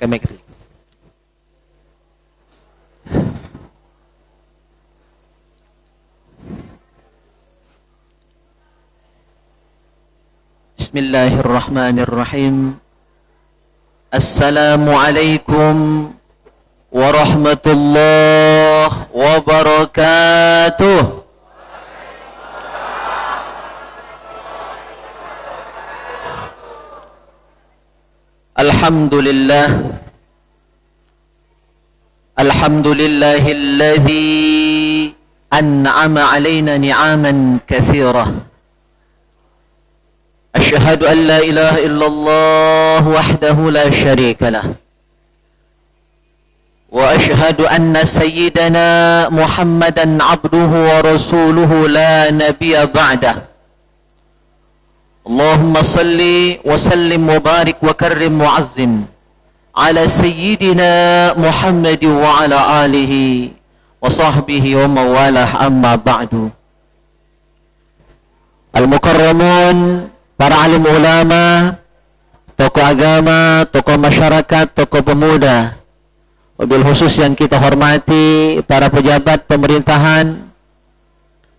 pakai mic. Bismillahirrahmanirrahim. Assalamualaikum warahmatullahi wabarakatuh. Alhamdulillahilladzi an'ama alaina ni'aman katsirah. Asyhadu an la ilaha illallah wahdahu la syarika lah. Wa asyhadu anna sayyidana Muhammadan abduhu wa rasuluhu la nabiyya ba'dah. Allahumma salli wa sallim wa barik wa karrim wa azzim ala sayyidina Muhammad wa ala alihi wa sahbihi wa mawalah, amma ba'du. Al-mukarramun, para alim ulama, tokoh agama, tokoh masyarakat, tokoh pemuda, wabil khusus yang kita hormati para pejabat pemerintahan,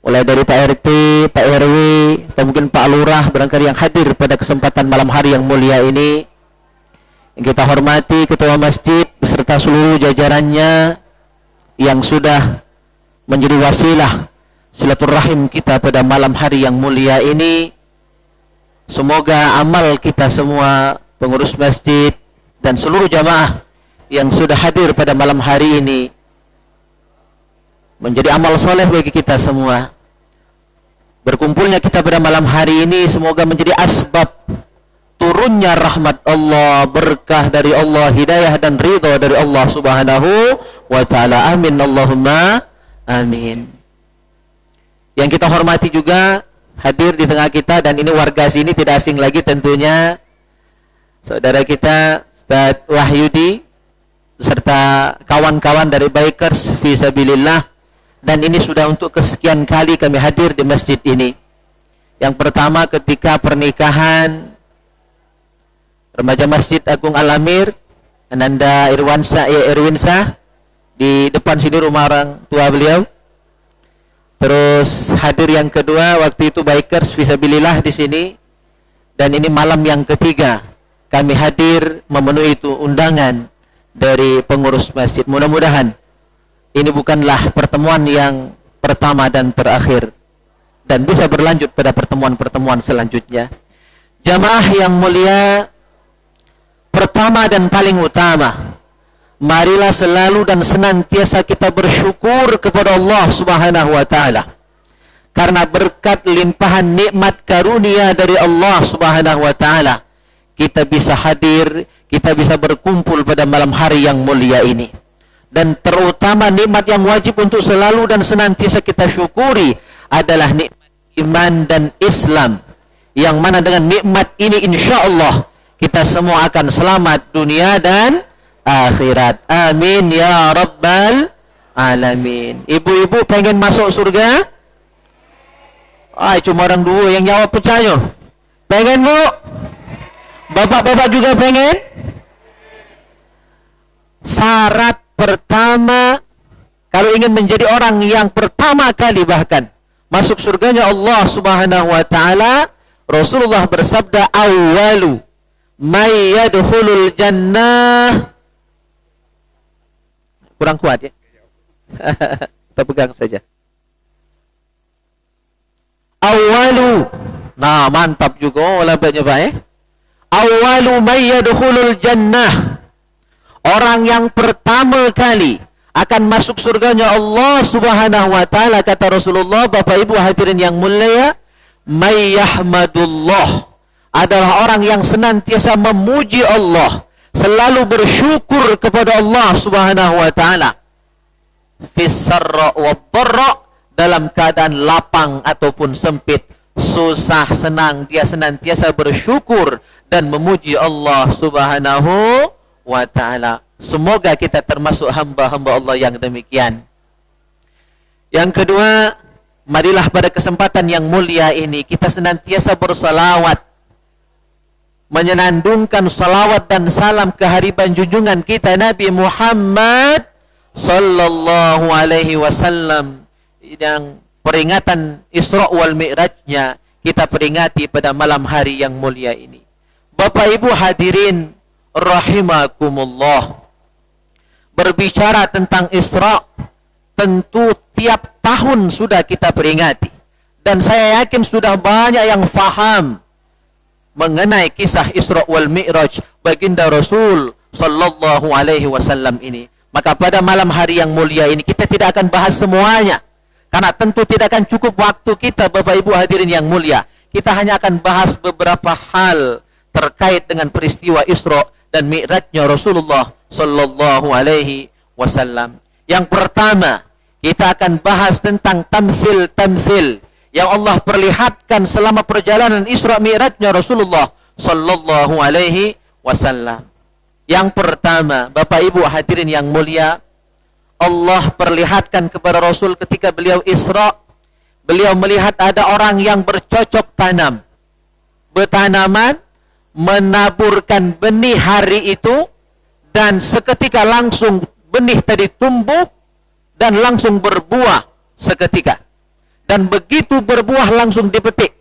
mulai dari Pak RT, Pak RW, atau mungkin Pak Lurah barangkali yang hadir pada kesempatan malam hari yang mulia ini. Yang kita hormati Ketua Masjid beserta seluruh jajarannya yang sudah menjadi wasilah silaturahim kita pada malam hari yang mulia ini. Semoga amal kita semua, pengurus masjid dan seluruh jamaah yang sudah hadir pada malam hari ini, menjadi amal soleh bagi kita semua. Berkumpulnya kita pada malam hari ini semoga menjadi asbab turunnya rahmat Allah, berkah dari Allah, hidayah dan ridha dari Allah subhanahu wa ta'ala. Amin Allahumma amin. Yang kita hormati juga hadir di tengah kita, dan ini warga sini tidak asing lagi tentunya, saudara kita Ustaz Wahyudi beserta kawan-kawan dari Bikers Fisabilillah. Dan ini sudah untuk kesekian kali kami hadir di masjid ini. Yang pertama ketika pernikahan remaja Masjid Agung Al-Amir Ananda Irwinsyah di depan sini rumah orang tua beliau. Terus hadir yang kedua waktu itu Bikers Fisabilillah di sini. Dan ini malam yang ketiga kami hadir memenuhi itu undangan dari pengurus masjid. Mudah-mudahan ini bukanlah pertemuan yang pertama dan terakhir, dan bisa berlanjut pada pertemuan-pertemuan selanjutnya. Jamaah yang mulia, pertama dan paling utama, marilah selalu dan senantiasa kita bersyukur kepada Allah subhanahu wa ta'ala. Karena berkat limpahan nikmat karunia dari Allah subhanahu wa ta'ala, kita bisa hadir, kita bisa berkumpul pada malam hari yang mulia ini. Dan terutama nikmat yang wajib untuk selalu dan senantiasa kita syukuri adalah nikmat iman dan Islam, yang mana dengan nikmat ini insya Allah kita semua akan selamat dunia dan akhirat. Amin ya rabbal alamin. Ibu-ibu pengen masuk surga? Cuma orang dua yang jawab percaya. Pengen bu? Bapak-bapak juga pengen? Syarat pertama, kalau ingin menjadi orang yang pertama kali bahkan masuk surganya Allah subhanahu wa ta'ala, Rasulullah bersabda, awwalu may yadkhulul jannah. Kurang kuat ya? Kita pegang saja. Awwalu, nah mantap juga labanya Pak ya. Awwalu may yadkhulul jannah, orang yang pertama kali akan masuk surganya Allah subhanahu wa ta'ala, kata Rasulullah. Bapak ibu hadirin yang mulia, may yahmadullah, adalah orang yang senantiasa memuji Allah, selalu bersyukur kepada Allah subhanahu wa ta'ala, fissarra wa dharra, dalam keadaan lapang ataupun sempit, susah senang, dia senantiasa bersyukur dan memuji Allah subhanahu wa ta'ala. Semoga kita termasuk hamba-hamba Allah yang demikian. Yang kedua, marilah pada kesempatan yang mulia ini kita senantiasa bersalawat menyenandungkan salawat dan salam kehadiran junjungan kita Nabi Muhammad sallallahu alaihi wasallam, yang peringatan Isra wal Mi'rajnya kita peringati pada malam hari yang mulia ini. Bapak Ibu hadirin rahimakumullah, berbicara tentang Isra tentu tiap tahun sudah kita peringati, dan saya yakin sudah banyak yang faham mengenai kisah Isra wal Mi'raj baginda Rasul sallallahu alaihi wasallam ini. Maka pada malam hari yang mulia ini kita tidak akan bahas semuanya, karena tentu tidak akan cukup waktu kita Bapak Ibu hadirin yang mulia. Kita hanya akan bahas beberapa hal terkait dengan peristiwa Isra dan Mi'rajnya Rasulullah sallallahu alaihi wasallam. Yang pertama, kita akan bahas tentang tamthil yang Allah perlihatkan selama perjalanan Isra Mi'rajnya Rasulullah sallallahu alaihi wasallam. Yang pertama, Bapak Ibu hadirin yang mulia, Allah perlihatkan kepada Rasul ketika beliau Isra, beliau melihat ada orang yang bercocok tanam, bertanaman, menaburkan benih hari itu, dan seketika langsung benih tadi tumbuh dan langsung berbuah seketika. Dan begitu berbuah langsung dipetik,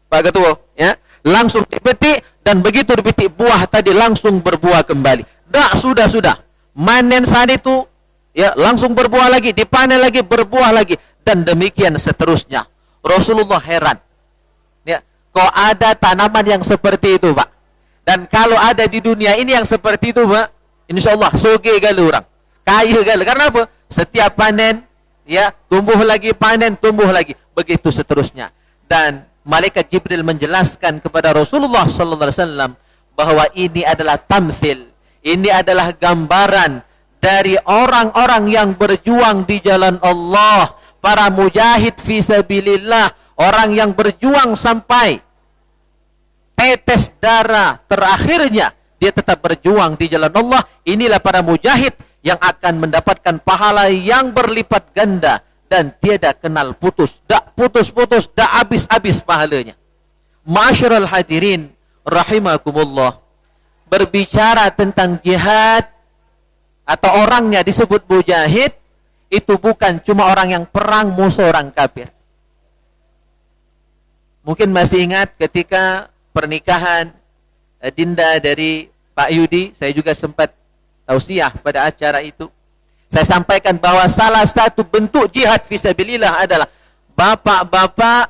Pak Ketua, ya, langsung dipetik, dan begitu dipetik buah tadi langsung berbuah kembali. Sudah manen saat itu, ya, langsung berbuah lagi, dipanen lagi, berbuah lagi, dan demikian seterusnya. Rasulullah heran, ya, kok ada tanaman yang seperti itu, Pak? Dan kalau ada di dunia ini yang seperti itu, Pak, insya Allah soge galu orang, kaya galu. Karena apa? Setiap panen, ya, tumbuh lagi, panen, tumbuh lagi, begitu seterusnya. Dan malaikat Jibril menjelaskan kepada Rasulullah sallallahu alaihi wasallam bahwa ini adalah tamthil, ini adalah gambaran dari orang-orang yang berjuang di jalan Allah, para mujahid fi sabilillah, orang yang berjuang sampai tetes darah terakhirnya, dia tetap berjuang di jalan Allah. Inilah para mujahid yang akan mendapatkan pahala yang berlipat ganda dan tiada kenal putus, dak putus-putus, dak habis-habis pahalanya. Ma'asyiral hadirin rahimakumullah, berbicara tentang jihad atau orangnya disebut mujahid, itu bukan cuma orang yang perang musuh orang kafir. Mungkin masih ingat ketika pernikahan Dinda dari Pak Yudi, saya juga sempat tausiah pada acara itu. Saya sampaikan bahwa salah satu bentuk jihad fisabilillah adalah bapak-bapak,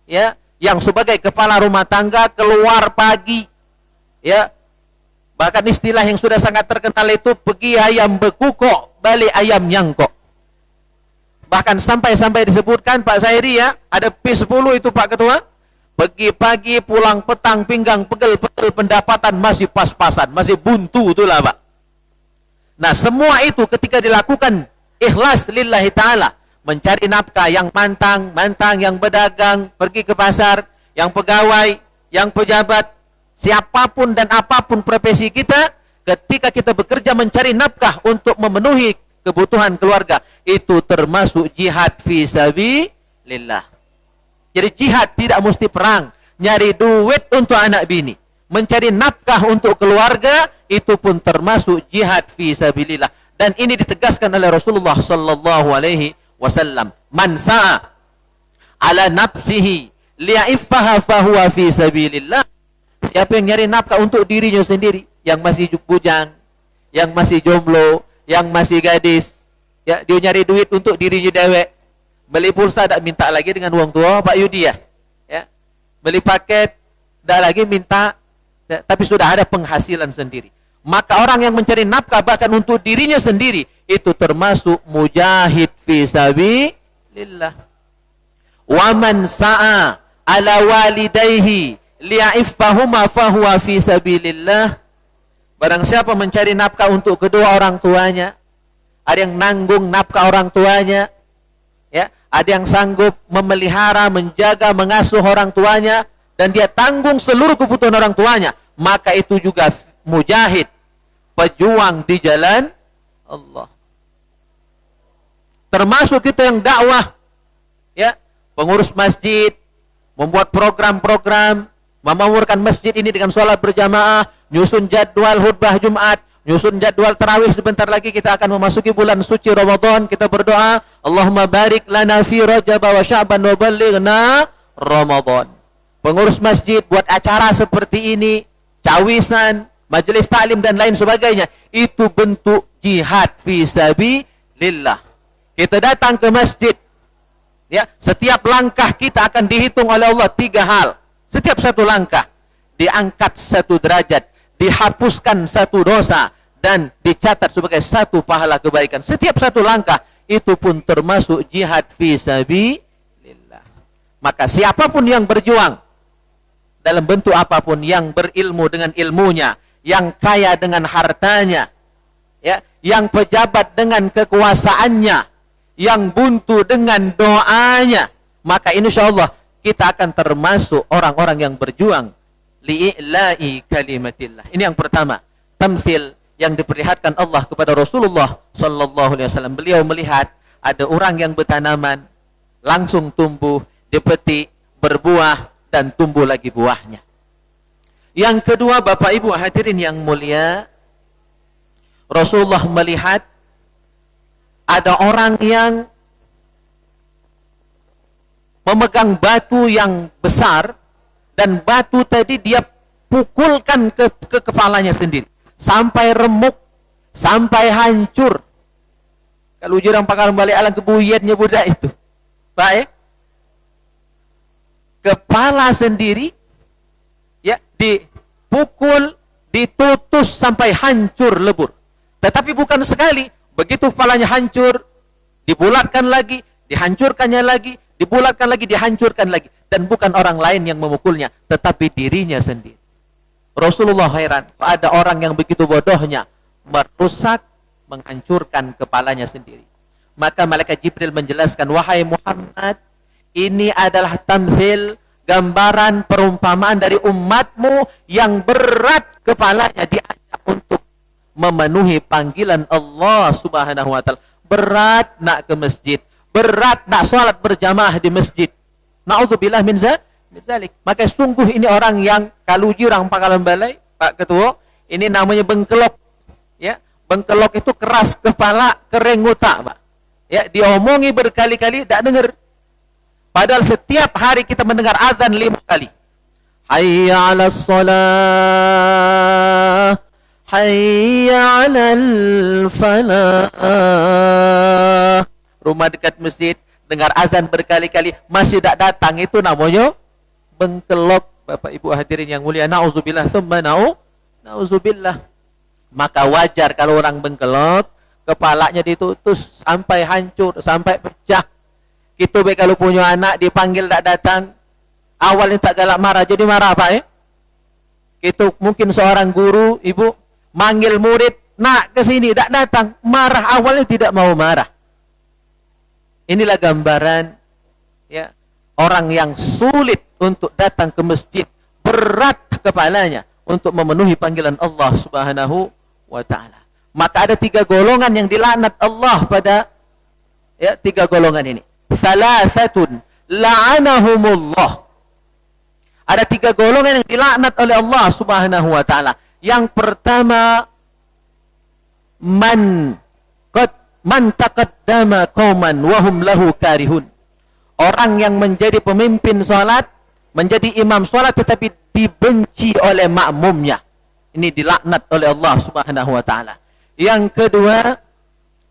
ya, yang sebagai kepala rumah tangga keluar pagi, ya, bahkan istilah yang sudah sangat terkenal itu pergi ayam bekukok, balik ayam nyangkok. Bahkan sampai disebutkan Pak Sairi, ya, ada P10 itu Pak Ketua, pergi pagi pulang petang, pinggang pegel-pegel, pendapatan masih pas-pasan, masih buntu itulah Pak. Nah, semua itu ketika dilakukan ikhlas lillahi ta'ala, mencari nafkah, yang mantang, yang berdagang, pergi ke pasar, yang pegawai, yang pejabat, siapapun dan apapun profesi kita, ketika kita bekerja mencari nafkah untuk memenuhi kebutuhan keluarga, itu termasuk jihad fisabilillah. Jadi jihad tidak mesti perang, nyari duit untuk anak bini, mencari nafkah untuk keluarga, itu pun termasuk jihad fisabilillah. Dan ini ditegaskan oleh Rasulullah sallallahu alaihi wasallam, man sa'a ala nafsihi li'iffaha fahuwa fisabilillah. Siapa yang nyari nafkah untuk dirinya sendiri, yang masih bujang, yang masih jomblo, yang masih gadis, ya, dia nyari duit untuk dirinya dewek, beli pulsa tak minta lagi dengan uang tua Pak Yudi, ya, beli paket tak lagi minta, ya, tapi sudah ada penghasilan sendiri. Maka orang yang mencari nafkah bahkan untuk dirinya sendiri, itu termasuk mujahid fisabilillah. Wa man sa'a ala walidayhi li'iffahuma fahuwa fisabilillah. Barang siapa mencari nafkah untuk kedua orang tuanya, ada yang nanggung nafkah orang tuanya, ya, ada yang sanggup memelihara, menjaga, mengasuh orang tuanya, dan dia tanggung seluruh kebutuhan orang tuanya, maka itu juga mujahid, pejuang di jalan Allah. Termasuk kita yang dakwah, ya, pengurus masjid, membuat program-program, Memakmurkan masjid ini dengan sholat berjamaah, nyusun jadwal khutbah Jumat, nyusun jadwal tarawih. Sebentar lagi kita akan memasuki bulan suci Ramadan. Kita berdoa, Allahumma barik lana fi Rajab wa Sya'ban wa ballighna Ramadan. Pengurus masjid buat acara seperti ini, cawisan, majelis taklim dan lain sebagainya, itu bentuk jihad fi sabilillah. Kita datang ke masjid, ya, setiap langkah kita akan dihitung oleh Allah 3 hal. Setiap satu langkah diangkat 1 derajat, dihapuskan 1 dosa, dan dicatat sebagai 1 pahala kebaikan. Setiap satu langkah itu pun termasuk jihad fi sabilillah. Maka siapapun yang berjuang dalam bentuk apapun, yang berilmu dengan ilmunya, yang kaya dengan hartanya, ya, yang pejabat dengan kekuasaannya, yang buntu dengan doanya, maka insyaallah kita akan termasuk orang-orang yang berjuang li'ila'i kalimatillah. Ini yang pertama, tamthil yang diperlihatkan Allah kepada Rasulullah sallallahu alaihi wasallam. Beliau melihat ada orang yang bertanaman, langsung tumbuh, dipetik, berbuah, dan tumbuh lagi buahnya. Yang kedua, Bapak Ibu hadirin yang mulia, Rasulullah melihat ada orang yang memegang batu yang besar, dan batu tadi dia pukulkan ke kepalanya sendiri sampai remuk, sampai hancur. Kalau jurang pakal balik alam kebuyatnya budak itu, baik, kepala sendiri, ya, dipukul, ditutus sampai hancur lebur. Tetapi bukan sekali, begitu kepalanya hancur, dibulatkan lagi, dihancurkannya lagi, dibulatkan lagi, dihancurkan lagi. Dan bukan orang lain yang memukulnya, tetapi dirinya sendiri. Rasulullah heran, ada orang yang begitu bodohnya, merusak, menghancurkan kepalanya sendiri. Maka malaikat Jibril menjelaskan, wahai Muhammad, ini adalah tamthil, gambaran perumpamaan dari umatmu yang berat kepalanya, diajak untuk memenuhi panggilan Allah Subhanahu wa taala. Berat nak ke masjid, berat nak sholat berjamaah di masjid. Na'udzubillah min zalik. Maka sungguh ini orang yang kalau jurang pangkalan balai, Pak Ketua, ini namanya bengkelok. Ya, bengkelok itu keras kepala, kering otak, Pak. Ya, diomongi berkali-kali tak dengar. Padahal setiap hari kita mendengar azan 5 kali. Hayya 'alas shalah, hayya 'alal falah. Rumah dekat masjid dengar azan berkali-kali masih tak datang, itu namanya bengkelok. Bapak Ibu hadirin yang mulia, na'udzubillah tsumma na'udzubillah. Maka wajar kalau orang bengkelok, kepalanya ditutus sampai hancur, sampai pecah. Kita kalau punya anak dipanggil tak datang, awalnya tak galak marah, jadi marah Pak ya. Kita mungkin seorang guru, ibu manggil murid, nak ke sini tak datang, marah, awalnya tidak mau marah. Inilah gambaran, ya, orang yang sulit untuk datang ke masjid, berat kepalanya untuk memenuhi panggilan Allah Subhanahu wa taala. Maka ada 3 golongan yang dilaknat Allah pada, ya, 3 golongan ini. Salasatun la'anahumullah. Ada 3 golongan yang dilaknat oleh Allah Subhanahu wa taala. Yang pertama, man taqaddama qauman wa hum lahu karihun. Orang yang menjadi pemimpin salat, menjadi imam salat, tetapi dibenci oleh makmumnya. Ini dilaknat oleh Allah Subhanahu wa taala. Yang kedua,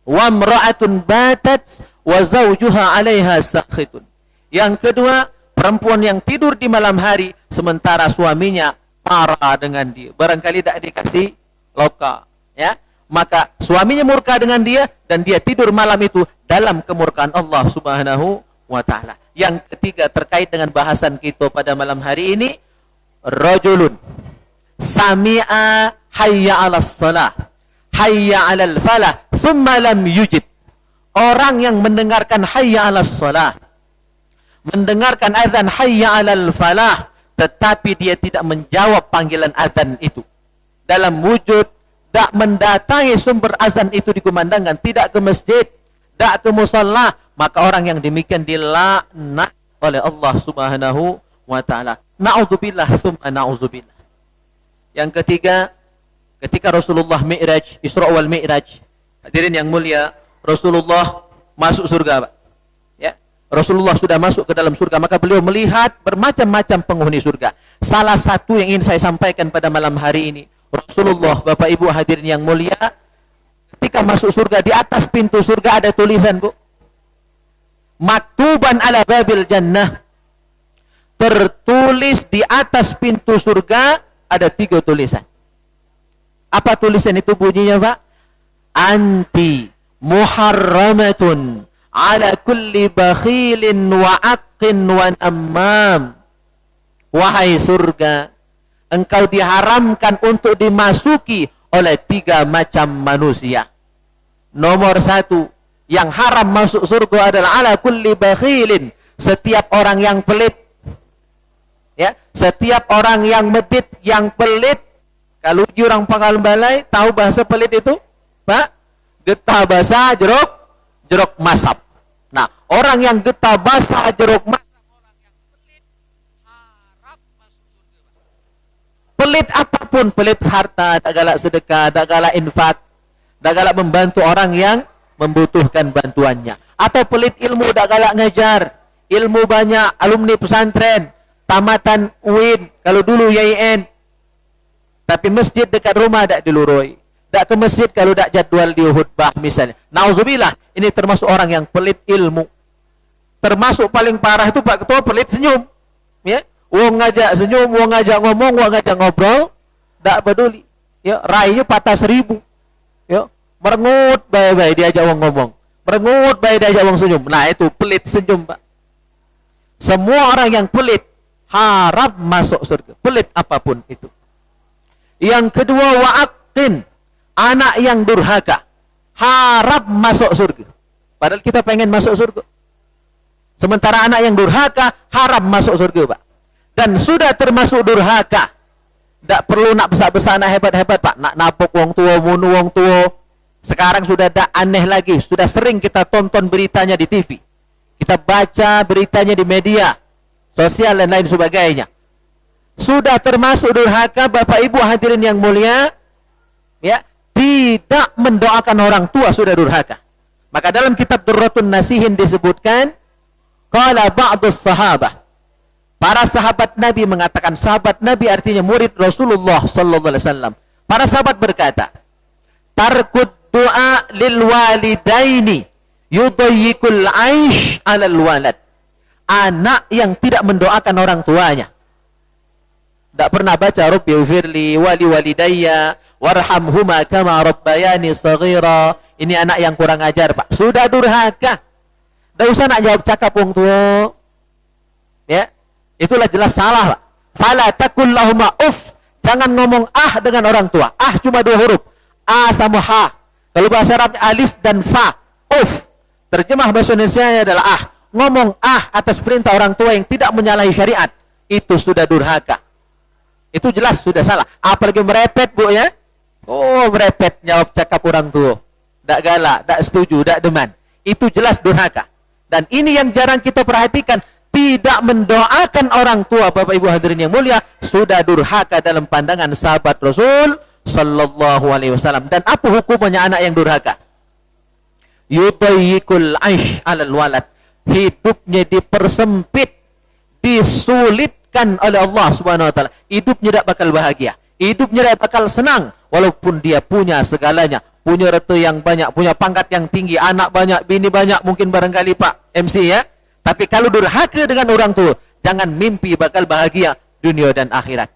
wa imra'atun batat wa zawjuha 'alaiha sakhitun. Yang kedua, perempuan yang tidur di malam hari sementara suaminya marah dengan dia. Barangkali tak dikasih loka, ya. Maka suaminya murka dengan dia dan dia tidur malam itu dalam kemurkaan Allah Subhanahu wa taala. Yang ketiga terkait dengan bahasan kita pada malam hari ini, rajulun sami'a hayya 'alas shalah, hayya 'alal falah, thumma lam yujib. Orang yang mendengarkan hayya 'alas shalah, mendengarkan azan hayya 'alal falah, tetapi dia tidak menjawab panggilan azan itu dalam wujud tak mendatangi sumber azan itu dikumandangkan, tidak ke masjid, tak ke musalla, maka orang yang demikian dilaknat oleh Allah Subhanahu wa taala. Na'udzubillah tsumma na'udzubillah. Yang ketiga, ketika Rasulullah Mi'raj, Isra wal Mi'raj, hadirin yang mulia, Rasulullah masuk surga, Pak. Ya, Rasulullah sudah masuk ke dalam surga, maka beliau melihat bermacam-macam penghuni surga. Salah satu yang ingin saya sampaikan pada malam hari ini, Rasulullah, Bapak Ibu hadirin yang mulia, ketika masuk surga, di atas pintu surga ada tulisan, Bu. Maktuban ala babil jannah. Tertulis di atas pintu surga ada 3 tulisan. Apa tulisan itu bunyinya, Pak? Anti muharramatun ala kulli bakhilin wa aqqin wa ammam. Wahai surga, engkau diharamkan untuk dimasuki oleh 3 macam manusia. Nomor 1, yang haram masuk surga adalah ala kulli bakhilin, setiap orang yang pelit. Ya, setiap orang yang medit, yang pelit. Kalau orang Pangkal Balai tahu bahasa pelit itu, Pak? Getah basah jeruk masap. Nah, orang yang getah basah jeruk masap, orang yang pelit, harap masuk surga, Pak. Pelit apapun, pelit harta, tak galak sedekah, tak galak infak, tak galak membantu orang yang membutuhkan bantuannya. Atau pelit ilmu, tak galak ngajar. Ilmu banyak, alumni pesantren, tamatan UIN, kalau dulu YIN, tapi masjid dekat rumah tak dilurui, tak ke masjid kalau tak jadwal di khutbah misalnya. Nauzubillah, ini termasuk orang yang pelit ilmu. Termasuk paling parah itu Pak Ketua, pelit senyum. Ya, wong ngajak senyum, wong ngajak ngomong, wong ngajak ngobrol, tak peduli. Ya, raihnya patah 1000. Ya, merengut baik-baik diajak wong ngomong, merengut baik diajak wong senyum. Nah, itu pelit senyum, Pak. Semua orang yang pelit harap masuk surga, pelit apapun itu. Yang kedua, wa'aqin, anak yang durhaka, harap masuk surga. Padahal kita pengen masuk surga. Sementara anak yang durhaka harap masuk surga, Pak. Dan sudah termasuk durhaka, tak perlu nak besar-besar, nak hebat-hebat, Pak. Nak napuk wong tua, munu wong tua. Sekarang sudah tak aneh lagi, sudah sering kita tonton beritanya di TV, kita baca beritanya di media sosial dan lain sebagainya. Sudah termasuk durhaka, Bapak Ibu hadirin yang mulia, ya, tidak mendoakan orang tua sudah durhaka. Maka dalam kitab Durratun Nasihin disebutkan, qala ba'dus sahabah, para sahabat Nabi mengatakan, sahabat Nabi artinya murid Rasulullah sallallahu alaihi wasallam. Para sahabat berkata, tarkud du'a lil walidaini yudayyikul aish 'alal walad. Anak yang tidak mendoakan orang tuanya, tidak pernah baca Rabbi ufirli wali walidayya warhamhuma kama rabbayani saghira. Ini anak yang kurang ajar, Pak. Sudah durhaka. Tidak usah nak jawab cakap wong tua. Ya, itulah jelas salah, Pak. Fala takul lahuma uff. Jangan ngomong ah dengan orang tua. Ah cuma 2 huruf. A sama ha. Kalau bahasa Arab alif dan fa. Uff. Terjemah bahasa Indonesia adalah ah. Ngomong ah atas perintah orang tua yang tidak menyalahi syariat, itu sudah durhaka. Itu jelas sudah salah. Apalagi merepet, Bu, ya. Oh, merepet jawab cakap orang tua. Tak galak, tak setuju, tak deman. Itu jelas durhaka. Dan ini yang jarang kita perhatikan. Tidak mendoakan orang tua, Bapak Ibu hadirin yang mulia, sudah durhaka dalam pandangan sahabat Rasul sallallahu alaihi wasallam. Dan apa hukumannya anak yang durhaka? Yudayyikul aish 'alal walad. Hidupnya dipersempit, disulitkan oleh Allah Subhanahu wa taala. Hidupnya tidak bakal bahagia, hidupnya tidak bakal senang, walaupun dia punya segalanya, punya rete yang banyak, punya pangkat yang tinggi, anak banyak, bini banyak, mungkin barangkali Pak MC, ya. Tapi kalau durhaka dengan orang tua, jangan mimpi bakal bahagia dunia dan akhirat.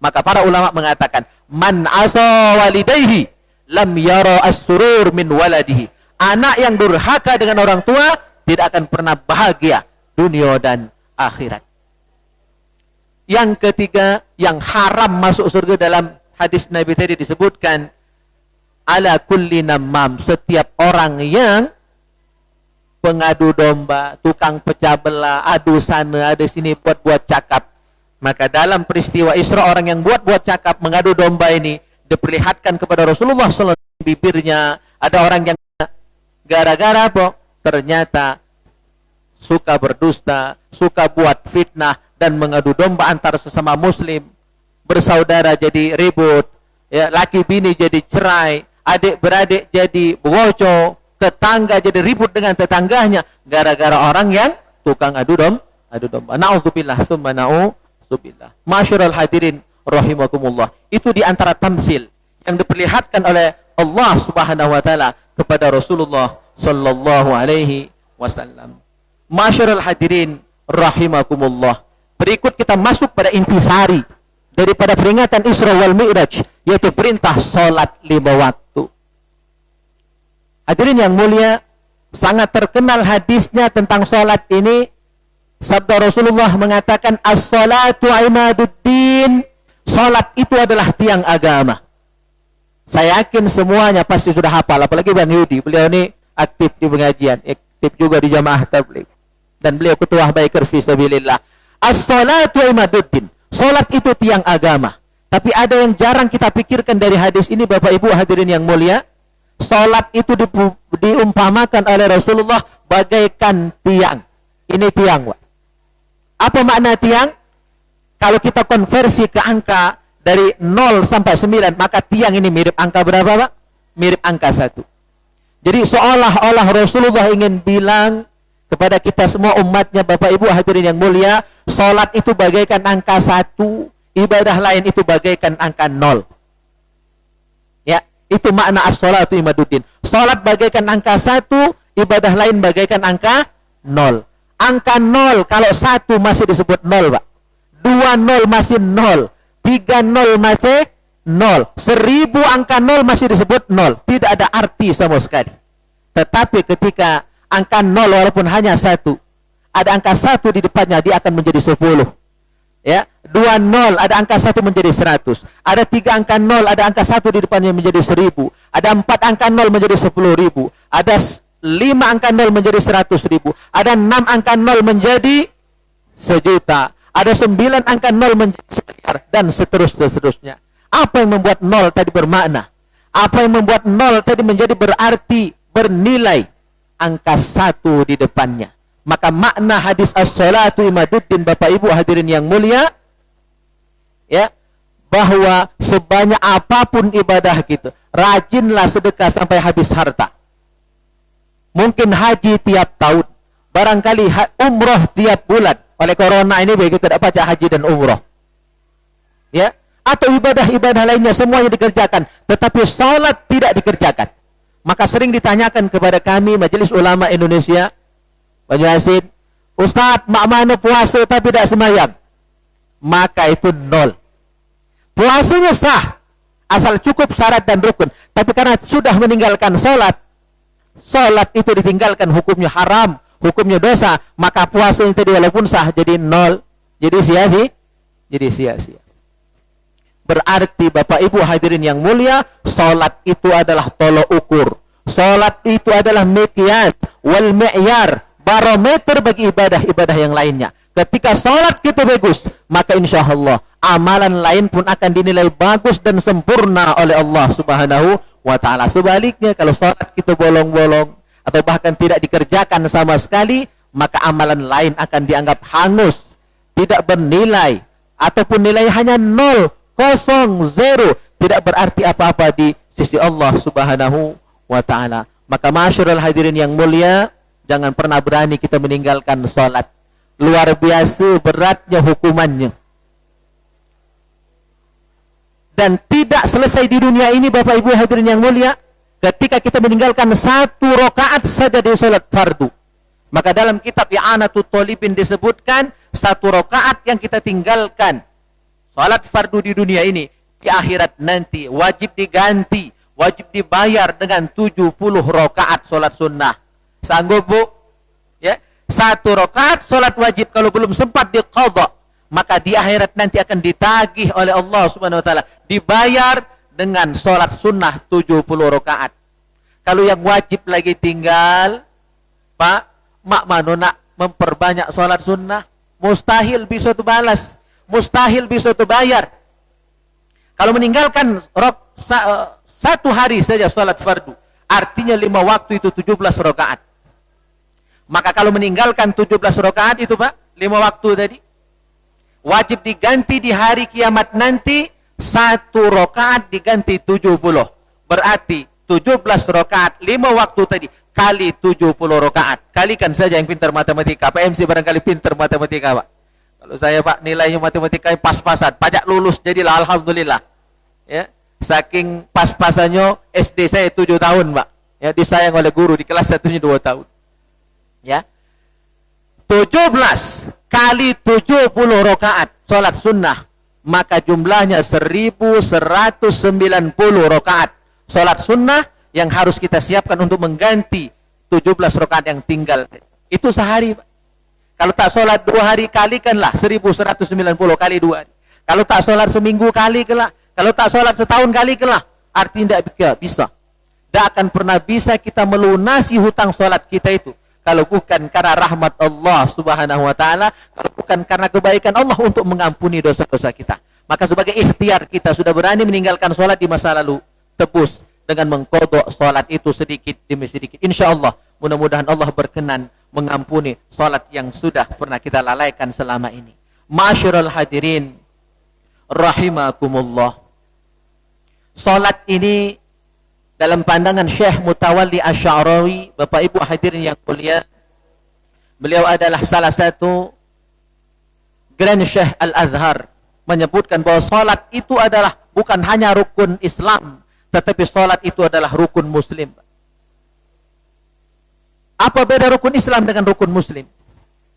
Maka para ulama mengatakan, man asa walidayhi lam yara as-surur min waladihi. Anak yang durhaka dengan orang tua tidak akan pernah bahagia dunia dan akhirat. Yang ketiga, yang haram masuk surga dalam hadis Nabi tadi disebutkan, ala kulli namam, setiap orang yang pengadu domba, tukang pecah belah, adu sana, adu sini, buat-buat cakap. Maka dalam peristiwa Isra, orang yang buat-buat cakap, mengadu domba ini, diperlihatkan kepada Rasulullah SAW bibirnya. Ada orang yang gara-gara apa? Ternyata suka berdusta, suka buat fitnah, dan mengadu domba antara sesama muslim, bersaudara jadi ribut, ya, laki bini jadi cerai, adik beradik jadi bocor, tetangga jadi ribut dengan tetangganya gara-gara orang yang tukang adu domba. Na'udzubillah tsumma na'udzubillah. Ma'asyiral hadirin rahimakumullah. Itu di antara tamsil yang diperlihatkan oleh Allah Subhanahu wa taala kepada Rasulullah sallallahu alaihi wasallam. Ma'asyiral hadirin rahimakumullah. Berikut kita masuk pada intisari daripada peringatan Isra wal Mi'raj, yaitu perintah salat 5 waktu. Hadirin yang mulia, sangat terkenal hadisnya tentang salat ini. Sabda Rasulullah mengatakan, as-salatu imaduddin. Salat itu adalah tiang agama. Saya yakin semuanya pasti sudah hafal, apalagi Bang Yudi. Beliau ini aktif di pengajian, aktif juga di jamaah tabligh, dan beliau ketua biker fi sabilillah. As-salatu imaduddin. Salat itu tiang agama. Tapi ada yang jarang kita pikirkan dari hadis ini, Bapak Ibu hadirin yang mulia. Salat itu diumpamakan oleh Rasulullah bagaikan tiang. Ini tiang, Pak. Apa makna tiang? Kalau kita konversi ke angka dari 0 sampai 9, maka tiang ini mirip angka berapa, Pak? Mirip angka 1. Jadi seolah-olah Rasulullah ingin bilang kepada kita semua umatnya, Bapak Ibu hadirin yang mulia, salat itu bagaikan angka 1, ibadah lain itu bagaikan angka 0. Ya, itu makna as-salatu imaduddin. Salat bagaikan angka 1, ibadah lain bagaikan angka 0. Angka 0, kalau 1 masih disebut 0, Pak. 2 0 masih 0. 3 0 masih 0. 1000 angka 0 masih disebut 0. Tidak ada arti sama sekali. Tetapi ketika angka 0 walaupun hanya 1, ada angka 1 di depannya, dia akan menjadi 10. Ya, 2 0 ada angka 1 menjadi 100. Ada 3 angka 0, ada angka 1 di depannya menjadi 1000. Ada 4 angka 0 menjadi 10.000. Ada 5 angka 0 menjadi 100.000. Ada 6 angka 0 menjadi 1.000.000. Ada 9 angka 0 menjadi 1.000.000, dan seterusnya. Apa yang membuat 0 tadi bermakna? Apa yang membuat 0 tadi menjadi berarti, bernilai angka 1 di depannya? Maka makna hadis as-salatu imaduddin, Bapak Ibu hadirin yang mulia, ya, bahwa sebanyak apapun ibadah kita, rajinlah sedekah sampai habis harta. Mungkin haji tiap tahun, barangkali umroh tiap bulan. Oleh corona ini begitu tidak baca haji dan umroh, ya, atau ibadah-ibadah lainnya semuanya dikerjakan, tetapi salat tidak dikerjakan. Maka sering ditanyakan kepada kami Majelis Ulama Indonesia, Pak Yasin, Ustadz, mak mana puasa tapi tidak sembahyang? Maka itu 0. Puasanya sah asal cukup syarat dan rukun, tapi karena sudah meninggalkan salat, salat itu ditinggalkan, hukumnya haram, hukumnya dosa, maka puasanya tadi walaupun sah jadi 0, jadi sia-sia. Berarti Bapak Ibu hadirin yang mulia, salat itu adalah tolok ukur. Salat itu adalah miqyas wal mi'yar, barometer bagi ibadah-ibadah yang lainnya. Ketika salat kita bagus, maka insya Allah amalan lain pun akan dinilai bagus dan sempurna oleh Allah Subhanahu wa ta'ala. Sebaliknya, kalau salat kita bolong-bolong atau bahkan tidak dikerjakan sama sekali, maka amalan lain akan dianggap hangus, tidak bernilai, ataupun nilai hanya 0, 0, 0, tidak berarti apa-apa di sisi Allah Subhanahu wa ta'ala. Maka masyarul hadirin yang mulia, jangan pernah berani kita meninggalkan salat. Luar biasa beratnya hukumannya. Dan tidak selesai di dunia ini, Bapak Ibu hadirin yang mulia, ketika kita meninggalkan 1 rakaat saja di salat fardu. Maka dalam kitab I'anatut Thalibin disebutkan 1 rakaat yang kita tinggalkan salat fardu di dunia ini, di akhirat nanti wajib diganti, wajib dibayar dengan 70 rakaat salat sunnah. Sanggup, Bu? Ya, 1 rakaat salat wajib kalau belum sempat diqadha, maka di akhirat nanti akan ditagih oleh Allah Subhanahu wa taala, dibayar dengan sholat sunnah 70 rakaat. Kalau yang wajib lagi tinggal, Pak, mak mano nak memperbanyak sholat sunnah, mustahil bisa tu balas, mustahil bisa tu bayar. Kalau meninggalkan 1 hari saja sholat fardu, artinya 5 waktu itu 17 rakaat. Maka kalau meninggalkan 17 rakaat itu, Pak, 5 waktu tadi, Wajib diganti di hari kiamat nanti, 1 rakaat diganti 70. Berarti 17 rakaat 5 waktu tadi kali 70 rakaat. Kalikan saja yang pintar matematika. PMC barangkali pintar matematika, Pak. Kalau saya, Pak, nilainya matematika pas-pasan, pajak lulus jadilah alhamdulillah. Ya, saking pas-pasannya SD saya 7 tahun, Pak. Ya, disayang oleh guru di kelas 1-nya 2 tahun. Ya. 17 kali 70 rakaat salat sunnah, maka jumlahnya 1190 rakaat salat sunnah yang harus kita siapkan untuk mengganti 17 rakaat yang tinggal. Itu sehari, Pak. Kalau tak sholat 2 hari kalikanlah 1190 kali 2 hari. Kalau tak sholat seminggu kalikanlah. Kalau tak sholat setahun kalikanlah. Artinya tidak bisa. Tidak akan pernah bisa kita melunasi hutang sholat kita itu. Kalau bukan karena rahmat Allah subhanahu wa ta'ala. Kalau bukan karena kebaikan Allah untuk mengampuni dosa-dosa kita. Maka sebagai ikhtiar kita sudah berani meninggalkan sholat di masa lalu. Tebus dengan mengkodok sholat itu sedikit demi sedikit. Insya Allah mudah-mudahan Allah berkenan mengampuni salat yang sudah pernah kita lalaikan selama ini. Ma'asyiral hadirin rahimakumullah. Salat ini dalam pandangan Syekh Mutawalli Asy'arawi, Bapak Ibu hadirin yang mulia, beliau adalah salah satu Grand Syekh Al-Azhar, menyebutkan bahwa salat itu adalah bukan hanya rukun Islam, tetapi salat itu adalah rukun Muslim. Apa beda rukun Islam dengan rukun Muslim?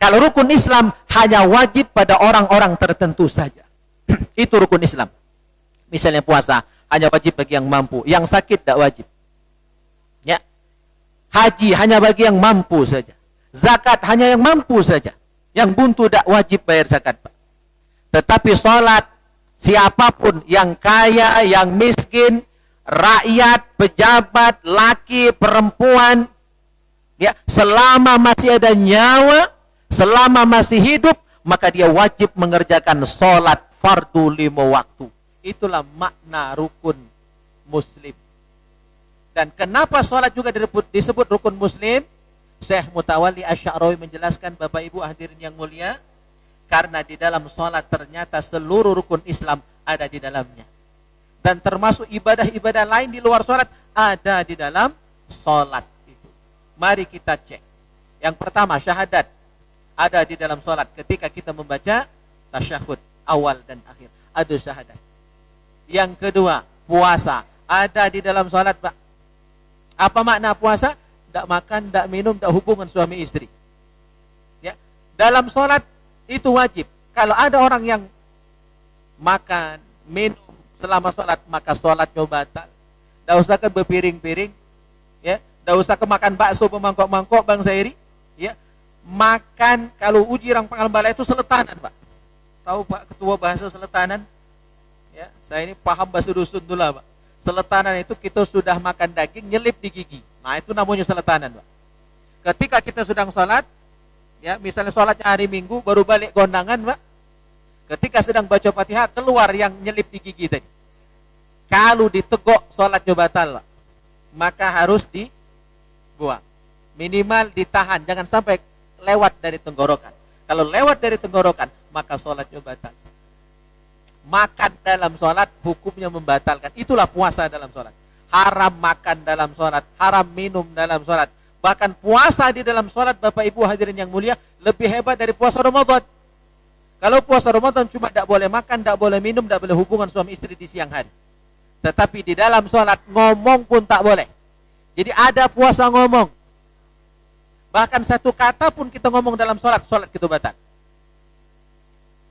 Kalau rukun Islam hanya wajib pada orang-orang tertentu saja. Itu rukun Islam. Misalnya puasa hanya wajib bagi yang mampu, yang sakit tidak wajib. Ya. Haji hanya bagi yang mampu saja. Zakat hanya yang mampu saja. Yang buntu tidak wajib bayar zakat, Pak. Tetapi salat, siapapun yang kaya, yang miskin, rakyat, pejabat, laki, perempuan, ya, selama masih ada nyawa, selama masih hidup, maka dia wajib mengerjakan sholat fardu 5 waktu. Itulah makna rukun Muslim. Dan kenapa sholat juga disebut rukun Muslim? Syekh Mutawalli Asy'arawi menjelaskan, Bapak Ibu hadirin yang mulia, karena di dalam sholat ternyata seluruh rukun Islam ada di dalamnya. Dan termasuk ibadah-ibadah lain di luar sholat ada di dalam sholat. Mari kita cek. Yang pertama, syahadat ada di dalam sholat. Ketika kita membaca tasyahud awal dan akhir, ada syahadat. Yang kedua, puasa ada di dalam sholat, Pak. Apa makna puasa? Tidak makan, tidak minum, tidak hubungan suami istri. Ya, dalam sholat itu wajib. Kalau ada orang yang makan, minum selama sholat, maka sholatnya batal. Tidak usah kan berpiring-piring, ya. Tidak usah kemakan bakso pemangkok-mangkok, Bang Zairi. Ya. Makan, kalau uji orang pangkal balai itu seletanan, Pak. Tahu Pak Ketua bahasa seletanan? Ya, saya ini paham bahasa dusun dulu, Pak. Seletanan itu kita sudah makan daging, nyelip di gigi. Nah, itu namanya seletanan, Pak. Ketika kita sedang sholat, ya, misalnya sholatnya hari Minggu, baru balik kondangan, Pak. Ketika sedang baca Fatihah, keluar yang nyelip di gigi tadi. Kalau ditegok, sholatnya batal, Pak. Maka harus buang. Minimal ditahan, jangan sampai lewat dari tenggorokan. Kalau lewat dari tenggorokan, maka sholatnya batal. Makan dalam sholat, hukumnya membatalkan. Itulah puasa dalam sholat. Haram makan dalam sholat, haram minum dalam sholat. Bahkan puasa di dalam sholat, Bapak Ibu hadirin yang mulia, lebih hebat dari puasa Ramadan. Kalau puasa Ramadan cuma tidak boleh makan, tidak boleh minum, tidak boleh hubungan suami istri di siang hari. Tetapi di dalam sholat, ngomong pun tak boleh. Jadi ada puasa ngomong. Bahkan satu kata pun kita ngomong dalam sholat kita batal.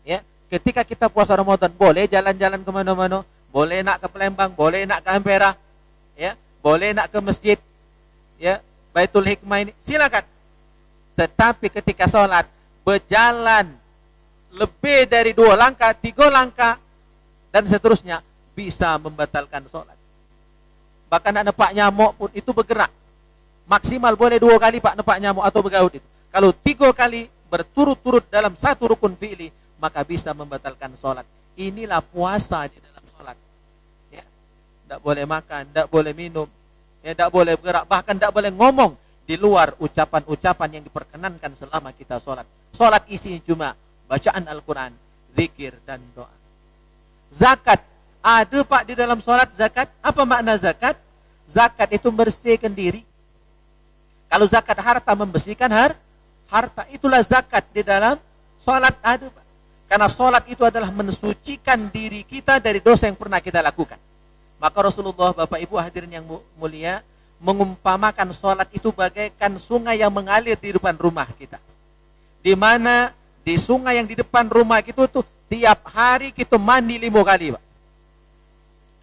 Ya, ketika kita puasa Ramadan, boleh jalan-jalan kemana-mana, boleh nak ke Palembang, boleh nak ke Ampera, ya, boleh nak ke masjid, ya, Baitul Hikmah ini, silakan. Tetapi ketika sholat, berjalan lebih dari 2 langkah, 3 langkah, dan seterusnya, bisa membatalkan sholat. Bahkan nak nepak nyamuk pun itu bergerak. Maksimal boleh 2 kali Pak nepak nyamuk atau bergaut itu. Kalau 3 kali berturut-turut dalam satu rukun fi'li, maka bisa membatalkan sholat. Inilah puasa di dalam sholat. Ya. Tidak boleh makan, tidak boleh minum, ya, tidak boleh bergerak, bahkan tidak boleh ngomong di luar ucapan-ucapan yang diperkenankan selama kita sholat. Sholat isinya cuma bacaan Al-Quran, zikir dan doa. Zakat ada Pak di dalam sholat zakat. Apa makna zakat? Zakat itu membersihkan diri. Kalau zakat harta membersihkan harta, itulah zakat di dalam sholat ada Pak. Karena sholat itu adalah mensucikan diri kita dari dosa yang pernah kita lakukan. Maka Rasulullah, Bapak Ibu hadirin yang mulia, mengumpamakan sholat itu bagaikan sungai yang mengalir di depan rumah kita. Di mana di sungai yang di depan rumah kita tuh tiap hari kita mandi 5 kali Pak.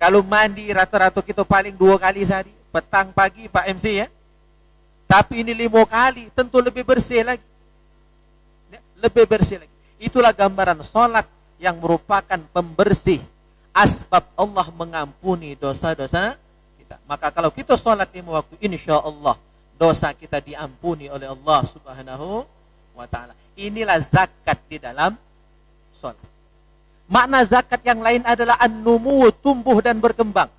Kalau mandi rata-rata kita paling 2 kali sehari, petang pagi Pak MC ya. Tapi ini 5 kali, tentu lebih bersih lagi. Lebih bersih lagi. Itulah gambaran sholat yang merupakan pembersih, asbab Allah mengampuni dosa-dosa kita. Maka kalau kita sholat 5 waktu, insya Allah dosa kita diampuni oleh Allah Subhanahu wa ta'ala. Inilah zakat di dalam sholat. Makna zakat yang lain adalah an-numu, tumbuh dan berkembang.